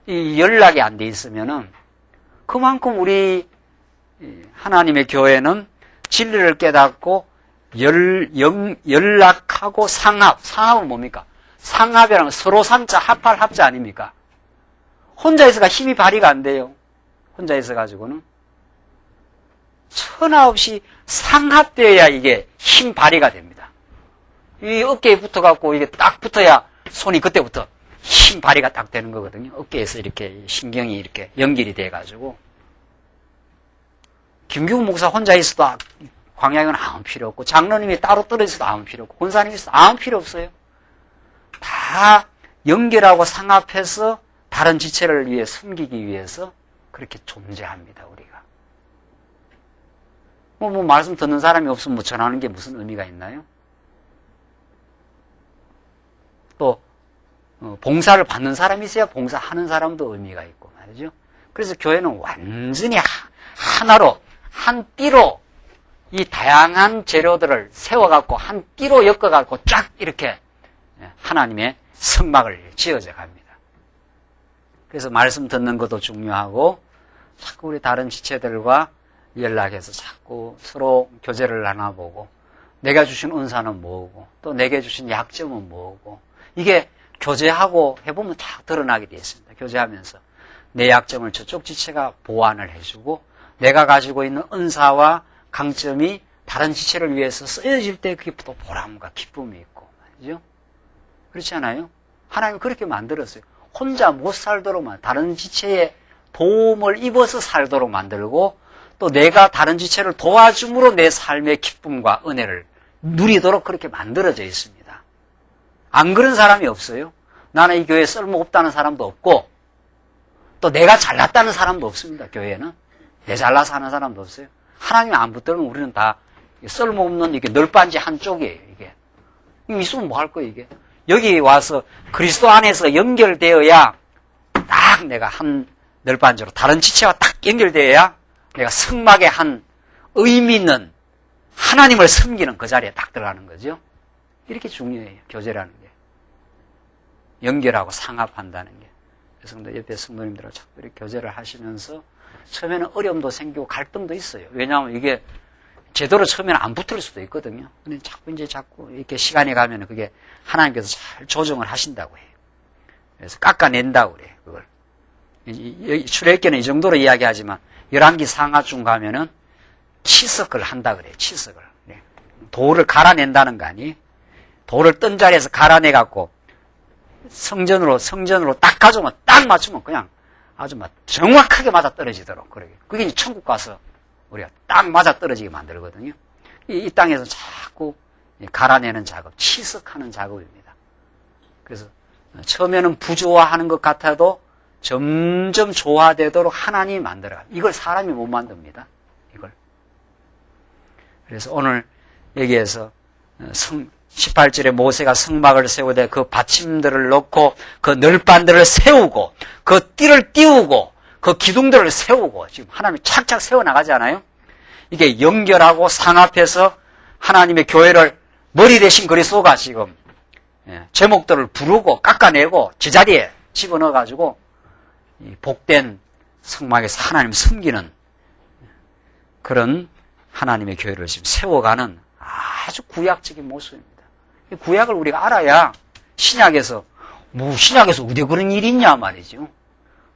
이 연락이 안 돼 있으면은 그만큼 우리 하나님의 교회는 진리를 깨닫고 연락하고 상합. 상합은 뭡니까? 상합이라는 건 서로 상자, 합할 합자 아닙니까? 혼자 있어가 힘이 발휘가 안 돼요. 혼자 있어가지고는. 천하 없이 상합되어야 이게 힘 발휘가 됩니다. 이 어깨에 붙어갖고 이게 딱 붙어야 손이 그때부터 힘 발휘가 딱 되는 거거든요. 어깨에서 이렇게 신경이 이렇게 연결이 돼가지고. 김규훈 목사 혼자 있어도 광야에는 아무 필요 없고, 장로님이 따로 떨어져도 아무 필요 없고, 권사님이 있어도 아무 필요 없어요. 다 연결하고 상합해서 다른 지체를 위해 숨기기 위해서 그렇게 존재합니다, 우리가. 뭐 말씀 듣는 사람이 없으면 뭐 전하는 게 무슨 의미가 있나요? 또 봉사를 받는 사람이 있어야 봉사하는 사람도 의미가 있고 말이죠. 그래서 교회는 완전히 하나로 한 띠로 이 다양한 재료들을 세워갖고 한 띠로 엮어갖고 쫙 이렇게 하나님의 성막을 지어져 갑니다. 그래서 말씀 듣는 것도 중요하고 자꾸 우리 다른 지체들과 연락해서 자꾸 서로 교제를 나눠보고 내가 주신 은사는 뭐고 또 내게 주신 약점은 뭐고 이게 교제하고 해보면 다 드러나게 되어 있습니다. 교제하면서 내 약점을 저쪽 지체가 보완을 해주고 내가 가지고 있는 은사와 강점이 다른 지체를 위해서 쓰여질 때 그게 또 보람과 기쁨이 있고 말이죠. 그렇지 않아요? 하나님은 그렇게 만들었어요. 혼자 못 살도록만 다른 지체에 도움을 입어서 살도록 만들고 또 내가 다른 지체를 도와줌으로 내 삶의 기쁨과 은혜를 누리도록 그렇게 만들어져 있습니다. 안 그런 사람이 없어요. 나는 이 교회에 쓸모없다는 사람도 없고 또 내가 잘났다는 사람도 없습니다. 교회는. 내 잘나서 하는 사람도 없어요. 하나님이 안 붙들면 우리는 다 쓸모없는 이게 널빤지 한쪽이에요. 이게 있으면 뭐 할 거예요. 이게 여기 와서 그리스도 안에서 연결되어야 딱 내가 한 널빤지로 다른 지체와 딱 연결되어야 내가 성막의 한 의미 있는 하나님을 섬기는 그 자리에 딱 들어가는 거죠. 이렇게 중요해요. 교제라는 게. 연결하고 상합한다는 게. 그래서 옆에 성도님들하고 자꾸 이렇게 교제를 하시면서 처음에는 어려움도 생기고 갈등도 있어요. 왜냐하면 이게 제대로 처음에는 안 붙을 수도 있거든요. 근데 자꾸 이렇게 시간이 가면 그게 하나님께서 잘 조정을 하신다고 해요. 그래서 깎아낸다고 그래요, 그걸. 출애굽기는 이 정도로 이야기하지만, 열왕기 상하중 가면은 치석을 한다 그래요, 치석을. 돌을 갈아낸다는 거 아니에요? 돌을 뜬 자리에서 갈아내갖고, 성전으로 딱 가져오면 딱 맞추면 그냥 아주 막 정확하게 맞아 떨어지도록. 그게 이제 천국 가서 우리가 딱 맞아 떨어지게 만들거든요. 이 땅에서 자꾸 갈아내는 작업, 치석하는 작업입니다. 그래서 처음에는 부조화하는 것 같아도 점점 조화되도록 하나님이 만들어요. 이걸 사람이 못 만듭니다. 이걸. 그래서 오늘 여기에서 18절에 모세가 성막을 세우되 그 받침들을 놓고 그 널빤들을 세우고 그 띠를 띄우고 그 기둥들을 세우고 지금 하나님이 착착 세워나가지 않아요? 이게 연결하고 상합해서 하나님의 교회를 머리 대신 그리스도가 지금 제목들을 부르고 깎아내고 제자리에 집어넣어가지고 복된 성막에서 하나님 섬기는 그런 하나님의 교회를 지금 세워가는 아주 구약적인 모습입니다. 구약을 우리가 알아야 신약에서 어디 그런 일이 있냐 말이죠.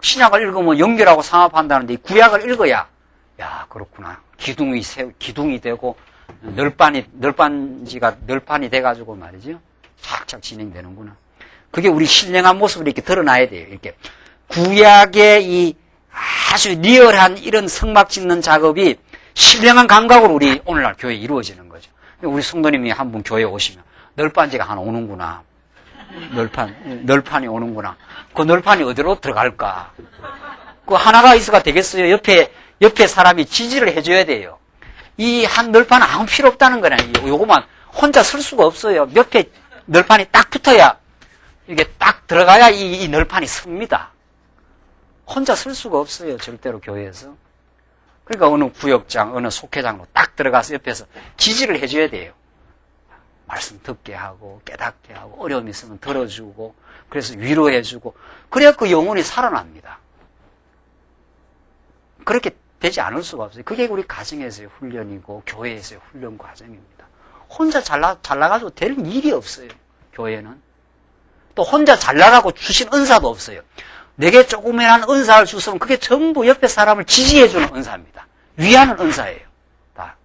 신약을 읽으면 연결하고 상합한다는데 이 구약을 읽어야 야 그렇구나. 기둥이 되고 널판이 돼가지고 말이죠. 착착 진행되는구나. 그게 우리 신령한 모습을 이렇게 드러나야 돼요. 이렇게 구약의 이 아주 리얼한 이런 성막 짓는 작업이 신령한 감각으로 우리 오늘날 교회에 이루어지는 거죠. 우리 성도님이 한 분 교회에 오시면 널판지가 하나 오는구나. 널판이 오는구나. 그 널판이 어디로 들어갈까? 그 하나가 있어가 되겠어요? 옆에 사람이 지지를 해줘야 돼요. 이 한 널판은 아무 필요 없다는 거냐. 요거만 혼자 쓸 수가 없어요. 옆에 널판이 딱 붙어야 이게 딱 들어가야 이 널판이 섭니다. 혼자 쓸 수가 없어요. 절대로 교회에서. 그러니까 어느 구역장, 어느 속회장으로 딱 들어가서 옆에서 지지를 해줘야 돼요. 말씀 듣게 하고, 깨닫게 하고, 어려움이 있으면 들어주고, 그래서 위로해주고, 그래야 그 영혼이 살아납니다. 그렇게 되지 않을 수가 없어요. 그게 우리 가정에서의 훈련이고, 교회에서의 훈련 과정입니다. 혼자 잘나가지고 될 일이 없어요. 교회는. 또 혼자 잘나가고 주신 은사도 없어요. 내게 조그만한 은사를 주시면 그게 전부 옆에 사람을 지지해주는 은사입니다. 위하는 은사예요. 다.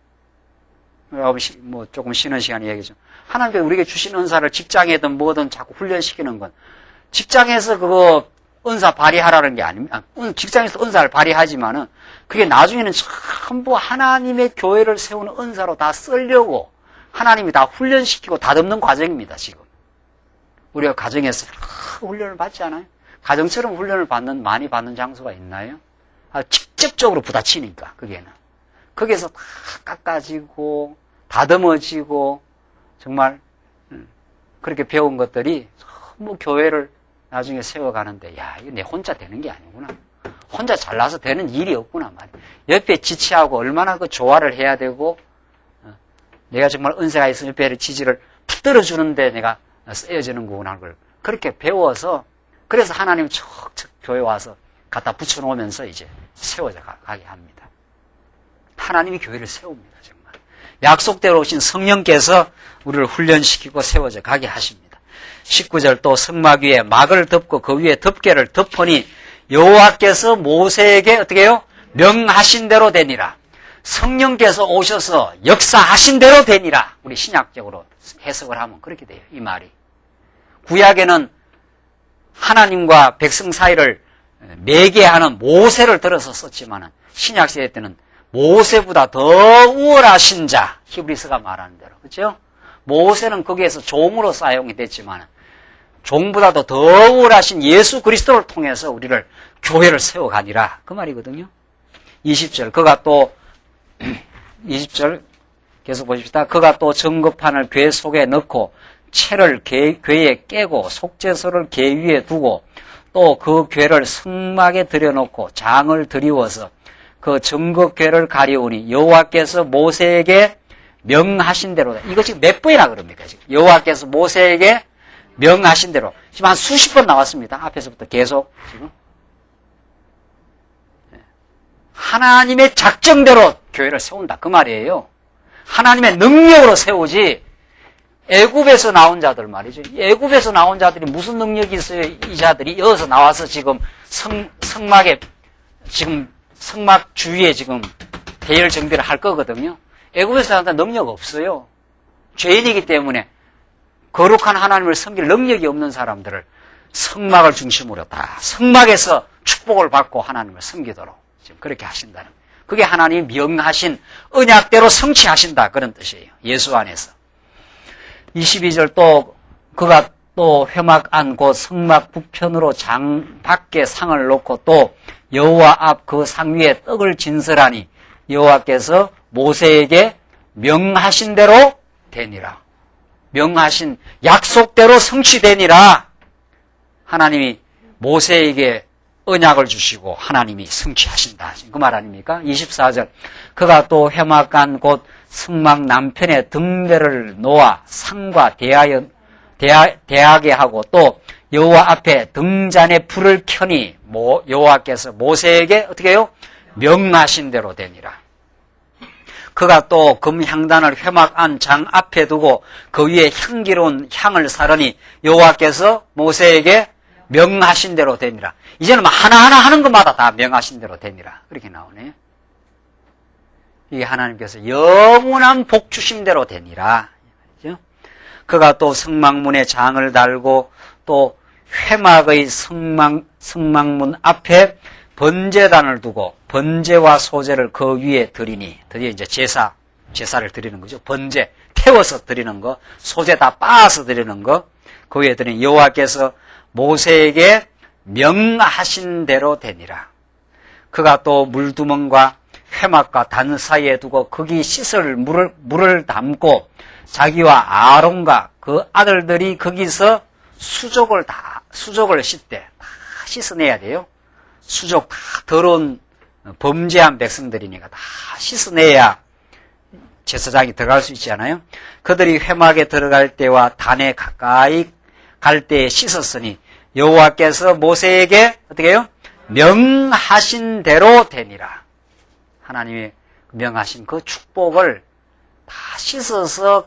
뭐 조금 쉬는 시간에 얘기죠. 하나님께서 우리에게 주신 은사를 직장에든 뭐든 자꾸 훈련시키는 건 직장에서 그거 은사 발휘하라는 게 아닙니다. 직장에서 은사를 발휘하지만은 그게 나중에는 전부 하나님의 교회를 세우는 은사로 다 쓰려고 하나님이 다 훈련시키고 다듬는 과정입니다, 지금. 우리가 가정에서 훈련을 받지 않아요? 가정처럼 훈련을 많이 받는 장소가 있나요? 직접적으로 부딪히니까, 그게는. 거기에서 다 깎아지고, 다듬어지고, 정말, 그렇게 배운 것들이 전부 교회를 나중에 세워가는데, 야, 이거 내 혼자 되는 게 아니구나. 혼자 잘나서 되는 일이 없구나, 말이야. 옆에 지치하고 얼마나 그 조화를 해야 되고, 내가 정말 은혜가 있으면 옆에 지지를 붙들어주는데 내가 쓰여지는 거구나, 그걸. 그렇게 배워서, 그래서 하나님 척척 교회 와서 갖다 붙여놓으면서 이제 세워져 가게 합니다. 하나님이 교회를 세웁니다, 정말. 약속대로 오신 성령께서 우리를 훈련시키고 세워져 가게 하십니다. 19절 또 성막 위에 막을 덮고 그 위에 덮개를 덮으니 여호와께서 모세에게 어떻게 해요? 명하신 대로 되니라. 성령께서 오셔서 역사하신 대로 되니라. 우리 신약적으로 해석을 하면 그렇게 돼요, 이 말이. 구약에는 하나님과 백성 사이를 매개하는 모세를 들어서 썼지만 신약시대 때는 모세보다 더 우월하신 자, 히브리서가 말하는 대로, 그렇죠? 모세는 거기에서 종으로 사용이 됐지만 종보다도 더 우월하신 예수 그리스도를 통해서 우리를 교회를 세워가니라, 그 말이거든요. 20절 그가 또 20절 계속 보십시다. 그가 또 증거판을 궤 속에 넣고 채를 궤에 깨고 속죄소를 궤 위에 두고 또 그 궤를 성막에 들여놓고 장을 들이워서 그 증거궤를 가리우니 여호와께서 모세에게 명하신 대로. 이거 지금 몇 번이나 그럽니까? 지금 여호와께서 모세에게 명하신 대로. 지금 한 수십 번 나왔습니다. 앞에서부터 계속 지금. 하나님의 작정대로 교회를 세운다, 그 말이에요. 하나님의 능력으로 세우지 애굽에서 나온 자들 말이죠. 애굽에서 나온 자들이 무슨 능력이 있어요? 이 자들이 여기서 나와서 지금 성막에 지금 성막 주위에 지금 대열 정비를 할 거거든요. 애굽에서 나온 능력 없어요. 죄인이기 때문에 거룩한 하나님을 섬길 능력이 없는 사람들을 성막을 중심으로 다 성막에서 축복을 받고 하나님을 섬기도록 지금 그렇게 하신다는, 그게 하나님이 명하신 언약대로 성취하신다, 그런 뜻이에요. 예수 안에서. 22절 또 그가 또 회막 안 곧 성막 북편으로 장 밖에 상을 놓고 또 여호와 앞 그 상 위에 떡을 진설하니 여호와께서 모세에게 명하신 대로 되니라. 명하신 약속대로 성취되니라. 하나님이 모세에게 언약을 주시고 하나님이 성취하신다, 그 말 아닙니까? 24절 그가 또 회막 안 곧 성막 남편에 등대를 놓아 상과 대하게 하고 또 여호와 앞에 등잔에 불을 켜니 여호와께서 모세에게 어떻게 해요? 명하신 대로 되니라. 그가 또 금향단을 회막 안 장 앞에 두고 그 위에 향기로운 향을 사르니 여호와께서 모세에게 명하신 대로 되니라. 이제는 하나하나 하는 것마다 다 명하신 대로 되니라, 그렇게 나오네요. 이게 하나님께서 영원한 복 주신 대로 되니라. 그가 또 성막문에 장을 달고 또 회막의 성막문 앞에 번제단을 두고 번제와 소제를 그 위에 드리니, 드디어 이제 제사를 드리는 거죠. 번제, 태워서 드리는 거, 소제 다 빻아서 드리는 거, 그 위에 드리니 여호와께서 모세에게 명하신 대로 되니라. 그가 또 물두멍과 회막과 단 사이에 두고 거기 씻을 물을 담고 자기와 아론과 그 아들들이 거기서 수족을 씻되 다 씻어내야 돼요. 수족 다 더러운 범죄한 백성들이니까 다 씻어내야 제사장이 들어갈 수 있잖아요. 그들이 회막에 들어갈 때와 단에 가까이 갈 때에 씻었으니 여호와께서 모세에게 어떻게 해요? 명하신 대로 되니라. 하나님이 명하신 그 축복을 다 씻어서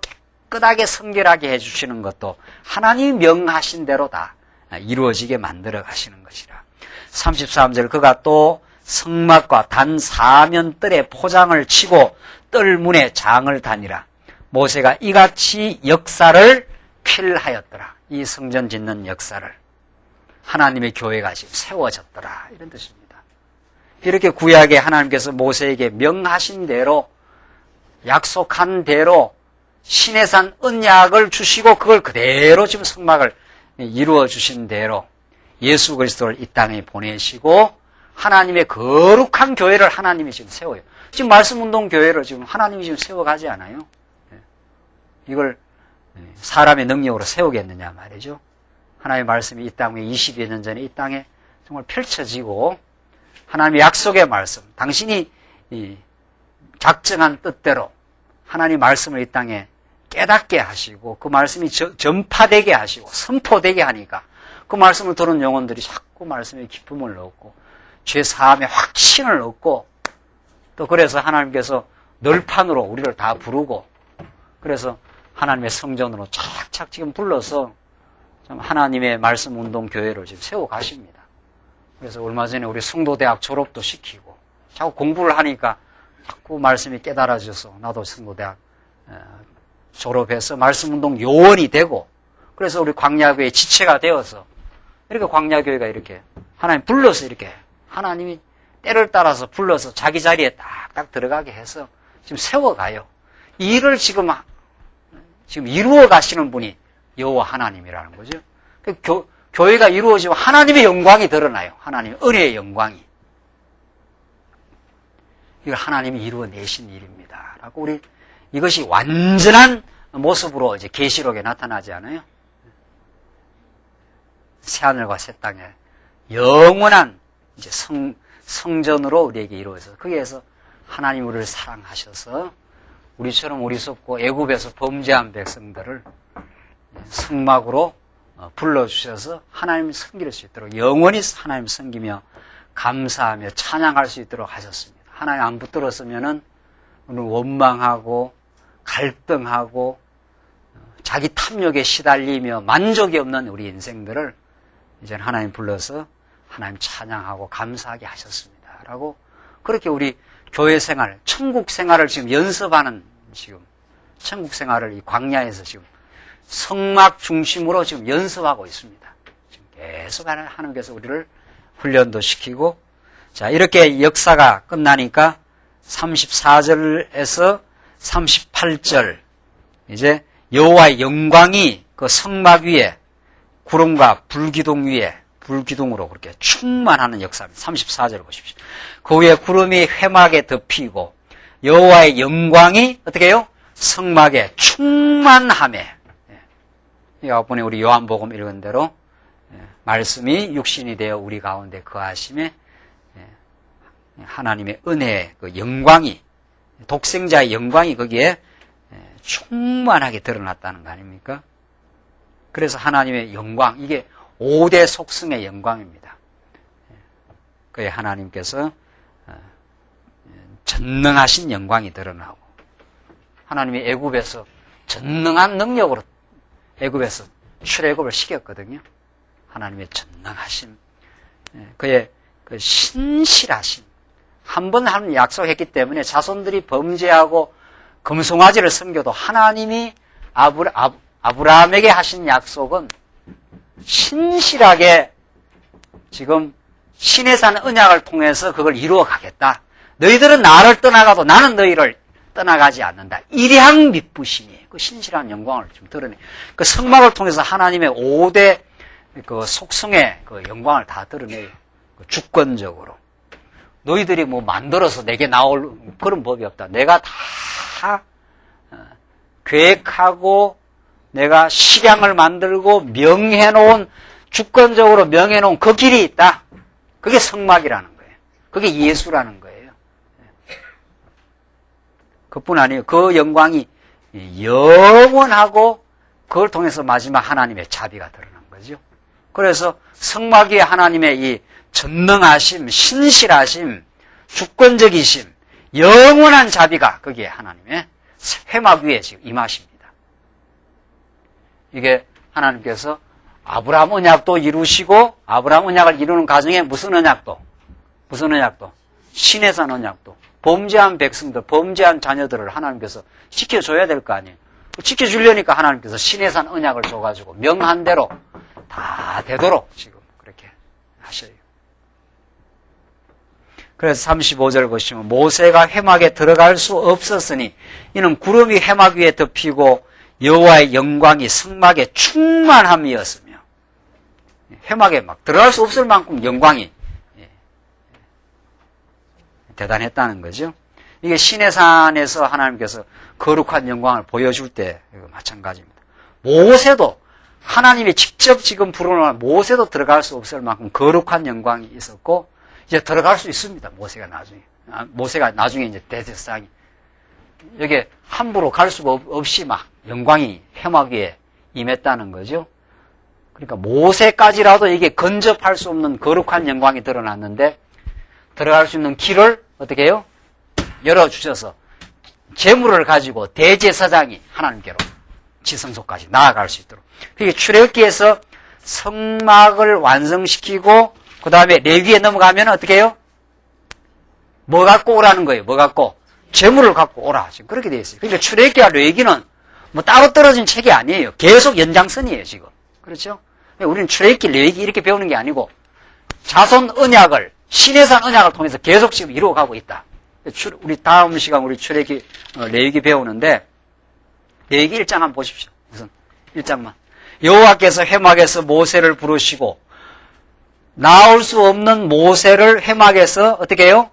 깨끗하게 성결하게 해주시는 것도 하나님이 명하신 대로 다 이루어지게 만들어 가시는 것이라. 33절 그가 또 성막과 단 사면뜰에 포장을 치고 뜰문에 장을 다니라. 모세가 이같이 역사를 필하였더라. 이 성전 짓는 역사를. 하나님의 교회가 지금 세워졌더라. 이런 뜻입니다. 이렇게 구약에 하나님께서 모세에게 명하신 대로 약속한 대로 시내산 언약을 주시고 그걸 그대로 지금 성막을 이루어 주신 대로 예수 그리스도를 이 땅에 보내시고 하나님의 거룩한 교회를 하나님이 지금 세워요. 지금 말씀운동 교회를 지금 하나님이 지금 세워가지 않아요? 이걸 사람의 능력으로 세우겠느냐 말이죠. 하나님의 말씀이 이 땅에 20여 년 전에 이 땅에 정말 펼쳐지고 하나님의 약속의 말씀, 당신이 작정한 뜻대로 하나님의 말씀을 이 땅에 깨닫게 하시고 그 말씀이 전파되게 하시고 선포되게 하니까 그 말씀을 들은 영혼들이 자꾸 말씀에 기쁨을 얻고 죄 사함의 확신을 얻고 또 그래서 하나님께서 널판으로 우리를 다 부르고 그래서 하나님의 성전으로 착착 지금 불러서 하나님의 말씀 운동 교회를 지금 세워 가십니다. 그래서 얼마 전에 우리 성도대학 졸업도 시키고 자꾸 공부를 하니까 자꾸 말씀이 깨달아져서 나도 성도대학 졸업해서 말씀 운동 요원이 되고 그래서 우리 광야교회 지체가 되어서 이렇게 광야교회가 이렇게 하나님 불러서 이렇게 하나님이 때를 따라서 불러서 자기 자리에 딱딱 들어가게 해서 지금 세워가요. 이 일을 지금 이루어 가시는 분이 여호와 하나님이라는 거죠. 교회가 이루어지면 하나님의 영광이 드러나요. 하나님의 은혜의 영광이. 이걸 하나님이 이루어내신 일입니다. 라고 우리 이것이 완전한 모습으로 이제 계시록에 나타나지 않아요? 새하늘과 새 땅에 영원한 이제 성전으로 우리에게 이루어져서 거기에서 하나님 우리를 사랑하셔서 우리처럼 어리석고 애굽에서 범죄한 백성들을 성막으로 불러주셔서 하나님을 섬길 수 있도록 영원히 하나님을 섬기며 감사하며 찬양할 수 있도록 하셨습니다. 하나님 안 붙들었으면은 오늘 원망하고 갈등하고 자기 탐욕에 시달리며 만족이 없는 우리 인생들을 이제 하나님 불러서 하나님 찬양하고 감사하게 하셨습니다. 라고 그렇게 우리 교회 생활, 천국 생활을 지금 연습하는 지금 천국 생활을 이 광야에서 지금 성막 중심으로 지금 연습하고 있습니다. 지금 계속 하나님께서 우리를 훈련도 시키고 자 이렇게 역사가 끝나니까 34절에서 38절 이제 여호와의 영광이 그 성막 위에 구름과 불기둥 위에 불기둥으로 그렇게 충만하는 역사입니다. 34절을 보십시오. 그 위에 구름이 회막에 덮이고 여호와의 영광이 어떻게 해요? 성막에 충만하매 이번에 우리 요한복음 읽은 대로 말씀이 육신이 되어 우리 가운데 거하심에 하나님의 은혜의 그 영광이 독생자의 영광이 거기에 충만하게 드러났다는 거 아닙니까? 그래서 하나님의 영광 이게 5대 속성의 영광입니다. 그의 하나님께서 전능하신 영광이 드러나고 하나님이 애굽에서 전능한 능력으로 애굽에서 출애굽을 시켰거든요. 하나님의 전능하신 그의 그 신실하신 한 번 하는 약속했기 때문에 자손들이 범죄하고 금송아지를 섬겨도 하나님이 아브라함에게 하신 약속은 신실하게 지금 시내산 언약을 통해서 그걸 이루어 가겠다. 너희들은 나를 떠나가도 나는 너희를 떠나가지 않는다. 일양 미쁘시니 그 신실한 영광을 좀 드러내. 그 성막을 통해서 하나님의 5대 그 속성의 그 영광을 다 드러내요. 그 주권적으로. 너희들이 뭐 만들어서 내게 나올 그런 법이 없다. 내가 다 계획하고 내가 식양을 만들고 명해놓은 주권적으로 명해놓은 그 길이 있다. 그게 성막이라는 거예요. 그게 예수라는 거예요. 그뿐 아니에요. 그 영광이 영원하고 그걸 통해서 마지막 하나님의 자비가 드러난 거죠. 그래서 성막 위에 하나님의 이 전능하심, 신실하심, 주권적이심, 영원한 자비가 거기에 하나님의 회막 위에 지금 임하십니다. 이게 하나님께서 아브라함 언약도 이루시고 아브라함 언약을 이루는 과정에 무슨 언약도? 신의 산 언약도 범죄한 백성들, 범죄한 자녀들을 하나님께서 지켜줘야 될 거 아니에요. 지켜주려니까 하나님께서 신의 산 언약을 줘가지고 명한 대로 다 되도록 지금 그렇게 하셔요. 그래서 35절 보시면 모세가 회막에 들어갈 수 없었으니 이는 구름이 회막 위에 덮이고 여호와의 영광이 성막에 충만함이었으며 회막에 막 들어갈 수 없을 만큼 영광이 대단했다는 거죠. 이게 신의 산에서 하나님께서 거룩한 영광을 보여줄 때 마찬가지입니다. 모세도 하나님이 직접 지금 부르는 모세도 들어갈 수 없을 만큼 거룩한 영광이 있었고 이제 들어갈 수 있습니다. 모세가 나중에 이제 대제사장이 여기 함부로 갈 수가 없이 막 영광이 회막 위에 임했다는 거죠. 그러니까 모세까지라도 이게 근접할 수 없는 거룩한 영광이 드러났는데 들어갈 수 있는 길을 어떻게 해요? 열어주셔서 제물을 가지고 대제사장이 하나님께로 지성소까지 나아갈 수 있도록. 그게 출애굽기에서 성막을 완성시키고 그 다음에 레위기에 넘어가면 어떻게 해요? 뭐 갖고 오라는 거예요? 뭐 갖고? 제물을 갖고 오라. 지금 그렇게 되어 있어요. 그러니까 출애굽기와 레위기는 뭐 따로 떨어진 책이 아니에요. 계속 연장선이에요, 지금. 그렇죠? 우리는 출애굽기, 레위기 이렇게 배우는 게 아니고 자손 언약을 신의 산 언약을 통해서 계속 지금 이루어가고 있다. 우리 다음 시간 우리 출애굽기, 레위기 배우는데 레위기 1장 한번 보십시오. 우선 1장만. 여호와께서 회막에서 모세를 부르시고 나올 수 없는 모세를 회막에서 어떻게 해요?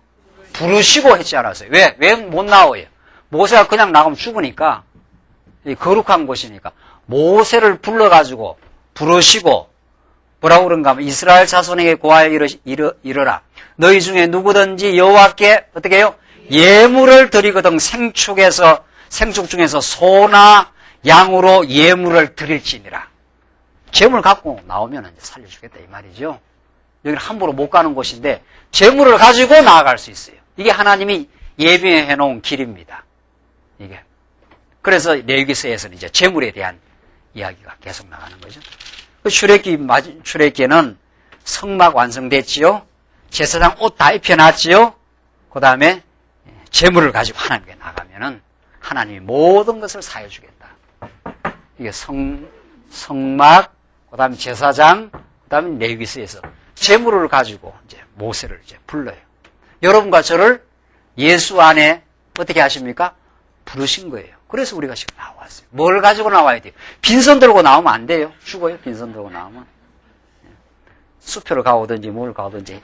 부르시고 했지 않았어요. 왜? 왜 못 나와요? 모세가 그냥 나가면 죽으니까 거룩한 곳이니까 모세를 불러가지고 부르시고 뭐라고 그런가 하면 이스라엘 자손에게 고하여 이르라. 너희 중에 누구든지 여호와께 어떻게 해요? 예물을 드리거든 생축 중에서 소나 양으로 예물을 드릴지니라. 재물 갖고 나오면 이제 살려주겠다 이 말이죠. 여기는 함부로 못 가는 곳인데 재물을 가지고 나아갈 수 있어요. 이게 하나님이 예비해 놓은 길입니다. 이게. 그래서 레위기서에서는 이제 재물에 대한 이야기가 계속 나가는 거죠. 출애굽기에는 성막 완성됐지요. 제사장 옷 다 입혀놨지요. 그 다음에 재물을 가지고 하나님께 나가면은 하나님이 모든 것을 사해주겠다. 이게 성막, 그 다음에 제사장, 그 다음에 레위기서에서 재물을 가지고 이제 모세를 이제 불러요. 여러분과 저를 예수 안에 어떻게 하십니까? 부르신 거예요. 그래서 우리가 지금 나왔어요. 뭘 가지고 나와야 돼요? 빈손 들고 나오면 안 돼요. 죽어요. 빈손 들고 나오면. 수표를 가오든지 뭘 가오든지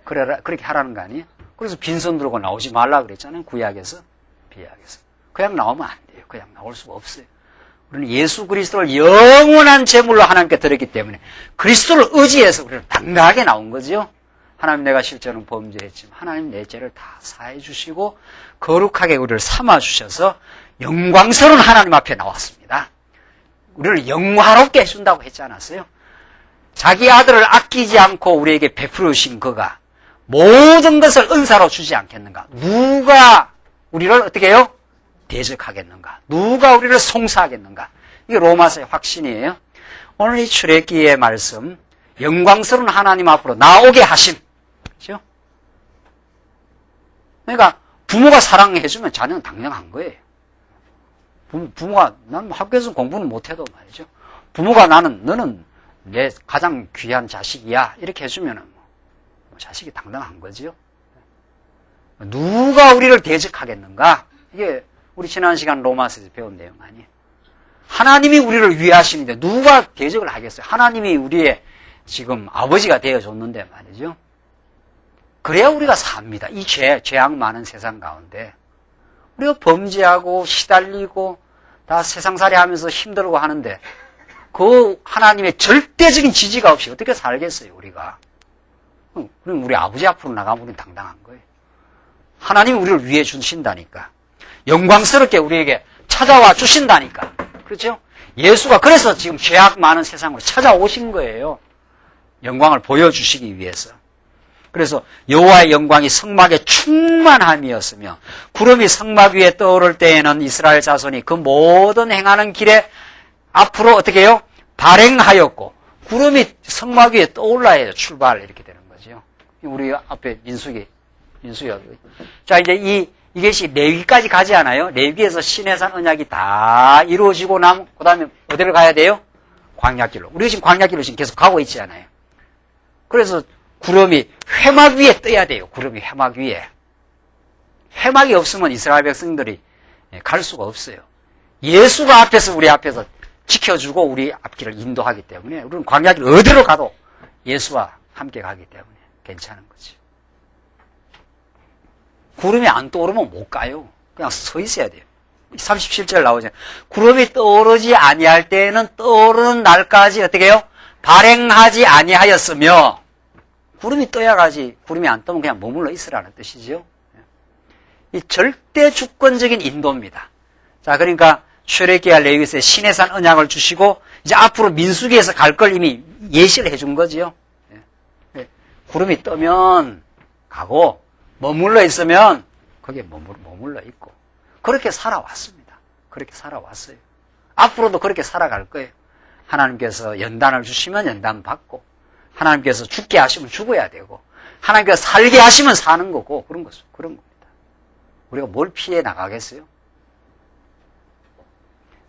그렇게 하라는 거 아니에요? 그래서 빈손 들고 나오지 말라 그랬잖아요. 구약에서, 비약에서. 그냥 나오면 안 돼요. 그냥 나올 수가 없어요. 우리는 예수 그리스도를 영원한 제물로 하나님께 드렸기 때문에 그리스도를 의지해서 우리는 당당하게 나온 거죠. 하나님 내가 실제로는 범죄했지만 하나님 내 죄를 다 사해 주시고 거룩하게 우리를 삼아 주셔서 영광스러운 하나님 앞에 나왔습니다. 우리를 영화롭게 해준다고 했지 않았어요? 자기 아들을 아끼지 않고 우리에게 베풀으신 그가 모든 것을 은사로 주지 않겠는가? 누가 우리를 어떻게 해요? 대적하겠는가? 누가 우리를 송사하겠는가? 이게 로마서의 확신이에요. 오늘 이 출애굽기의 말씀, 영광스러운 하나님 앞으로 나오게 하심. 그렇죠? 그러니까 부모가 사랑해주면 자녀는 당연한 거예요. 부모가 난 학교에서 공부는 못해도 말이죠. 부모가 너는 내 가장 귀한 자식이야 이렇게 해주면 자식이 당당한 거죠. 누가 우리를 대적하겠는가? 이게 우리 지난 시간 로마서에서 배운 내용 아니에요. 하나님이 우리를 위하시는데 누가 대적을 하겠어요? 하나님이 우리의 지금 아버지가 되어줬는데 말이죠. 그래야 우리가 삽니다. 이 죄악 많은 세상 가운데 우리가 범죄하고 시달리고 다 세상살이 하면서 힘들고 하는데 그 하나님의 절대적인 지지가 없이 어떻게 살겠어요, 우리가? 그럼 우리 아버지 앞으로 나가면 우리는 당당한 거예요. 하나님이 우리를 위해 주신다니까. 영광스럽게 우리에게 찾아와 주신다니까. 그렇죠? 예수가 그래서 지금 죄악 많은 세상으로 찾아오신 거예요. 영광을 보여주시기 위해서. 그래서 여호와의 영광이 성막에 충만함이었으며 구름이 성막 위에 떠오를 때에는 이스라엘 자손이 그 모든 행하는 길에 앞으로 어떻게 해요? 발행하였고 구름이 성막 위에 떠올라야 해요. 출발 이렇게 되는 거죠. 우리 앞에 민수기. 자, 이제 이것이 레위까지 가지 않아요? 레위에서 시내산 언약이 다 이루어지고 나면 그 다음에 어디를 가야 돼요? 광야길로. 우리가 지금 광야길로 지금 계속 가고 있지 않아요? 그래서 구름이 회막 위에 떠야 돼요. 구름이 회막 위에. 회막이 없으면 이스라엘 백성들이 갈 수가 없어요. 예수가 앞에서 우리 앞에서 지켜주고 우리 앞길을 인도하기 때문에 우리는 광야길 어디로 가도 예수와 함께 가기 때문에 괜찮은 거죠. 구름이 안 떠오르면 못 가요. 그냥 서 있어야 돼요. 37절 나오잖아요. 구름이 떠오르지 아니할 때에는 떠오르는 날까지 어떻게 해요? 발행하지 아니하였으며 구름이 떠야 가지 구름이 안 떠면 그냥 머물러 있으라는 뜻이죠. 이 절대 주권적인 인도입니다. 자, 그러니까 출애굽기와 레위기에서 시내산 언약을 주시고 이제 앞으로 민수기에서 갈 걸 이미 예시를 해준 거지요. 구름이 떠면 가고 머물러 있으면 거기에 머물러 있고 그렇게 살아왔습니다. 그렇게 살아왔어요. 앞으로도 그렇게 살아갈 거예요. 하나님께서 연단을 주시면 연단 받고 하나님께서 죽게 하시면 죽어야 되고 하나님께서 살게 하시면 사는 거고 그런 겁니다. 우리가 뭘 피해 나가겠어요?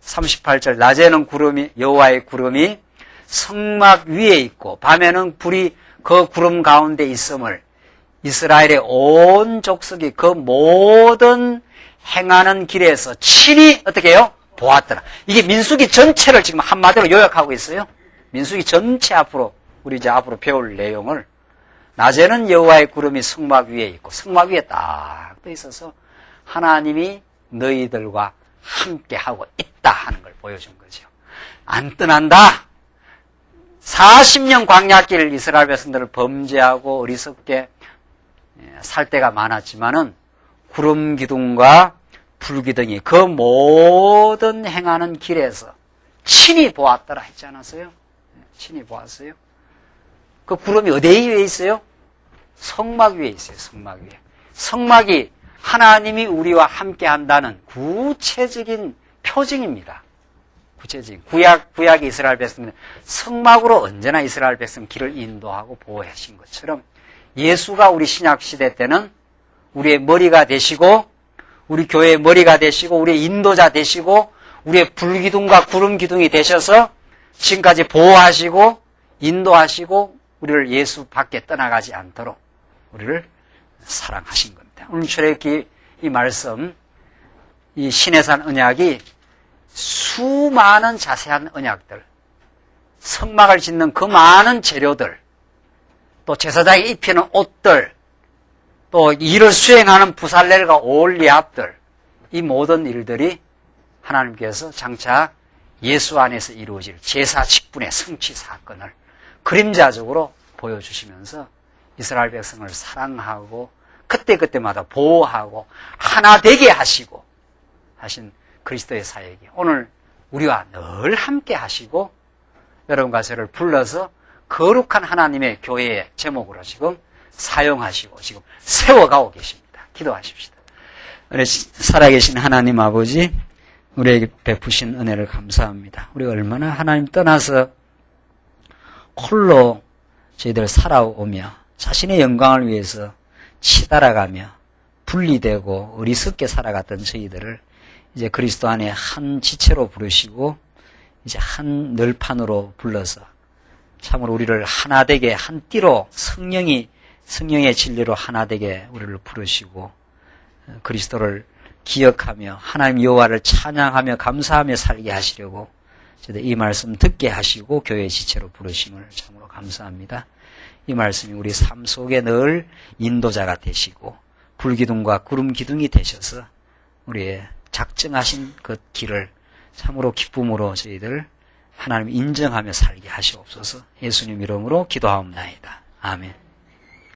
38절 낮에는 구름이 여호와의 구름이 성막 위에 있고 밤에는 불이 그 구름 가운데 있음을 이스라엘의 온 족속이 그 모든 행하는 길에서 친히 어떻게 해요? 보았더라. 이게 민수기 전체를 지금 한마디로 요약하고 있어요. 민수기 전체 앞으로 우리 이제 앞으로 배울 내용을 낮에는 여호와의 구름이 성막 위에 있고 성막 위에 딱 떠 있어서 하나님이 너희들과 함께 하고 있다 하는 걸 보여준 거죠. 안 떠난다. 40년 광야길 이스라엘 백성들을 범죄하고 어리석게 살 때가 많았지만은 구름 기둥과 불 기둥이 그 모든 행하는 길에서 친히 보았더라 했지 않았어요? 친히 보았어요. 그 구름이 어디 위에 있어요? 성막 위에 있어요. 성막 위에. 성막이 하나님이 우리와 함께 한다는 구체적인 표징입니다. 구체적인 구약의 이스라엘 백성은 성막으로 언제나 이스라엘 백성 길을 인도하고 보호하신 것처럼 예수가 우리 신약 시대 때는 우리의 머리가 되시고 우리 교회의 머리가 되시고 우리의 인도자 되시고 우리의 불기둥과 구름 기둥이 되셔서 지금까지 보호하시고 인도하시고 우리를 예수 밖에 떠나가지 않도록 우리를 사랑하신 겁니다. 오늘 출애굽기 이 말씀, 이 시내산 언약이 수많은 자세한 언약들, 성막을 짓는 그 많은 재료들, 또 제사장이 입히는 옷들, 또 일을 수행하는 부살렐과 올리압들, 이 모든 일들이 하나님께서 장차 예수 안에서 이루어질 제사 직분의 성취 사건을 그림자적으로 보여주시면서 이스라엘 백성을 사랑하고 그때그때마다 보호하고 하나 되게 하시고 하신 그리스도의 사역이 오늘 우리와 늘 함께 하시고 여러분과 저를 불러서 거룩한 하나님의 교회의 제목으로 지금 사용하시고 지금 세워가고 계십니다. 기도하십시다. 살아계신 하나님 아버지, 우리에게 베푸신 은혜를 감사합니다. 우리가 얼마나 하나님 떠나서 홀로 저희들 살아오며 자신의 영광을 위해서 치달아가며 분리되고 어리석게 살아갔던 저희들을 이제 그리스도 안에 한 지체로 부르시고 이제 한 널판으로 불러서 참으로 우리를 하나 되게 한 띠로 성령의 진리로 하나 되게 우리를 부르시고 그리스도를 기억하며 하나님 여호와를 찬양하며 감사하며 살게 하시려고 이 말씀 듣게 하시고 교회의 지체로 부르심을 참으로 감사합니다. 이 말씀이 우리 삶 속에 늘 인도자가 되시고 불기둥과 구름 기둥이 되셔서 우리의 작정하신 그 길을 참으로 기쁨으로 저희들 하나님 인정하며 살게 하시옵소서. 예수님 이름으로 기도하옵나이다. 아멘.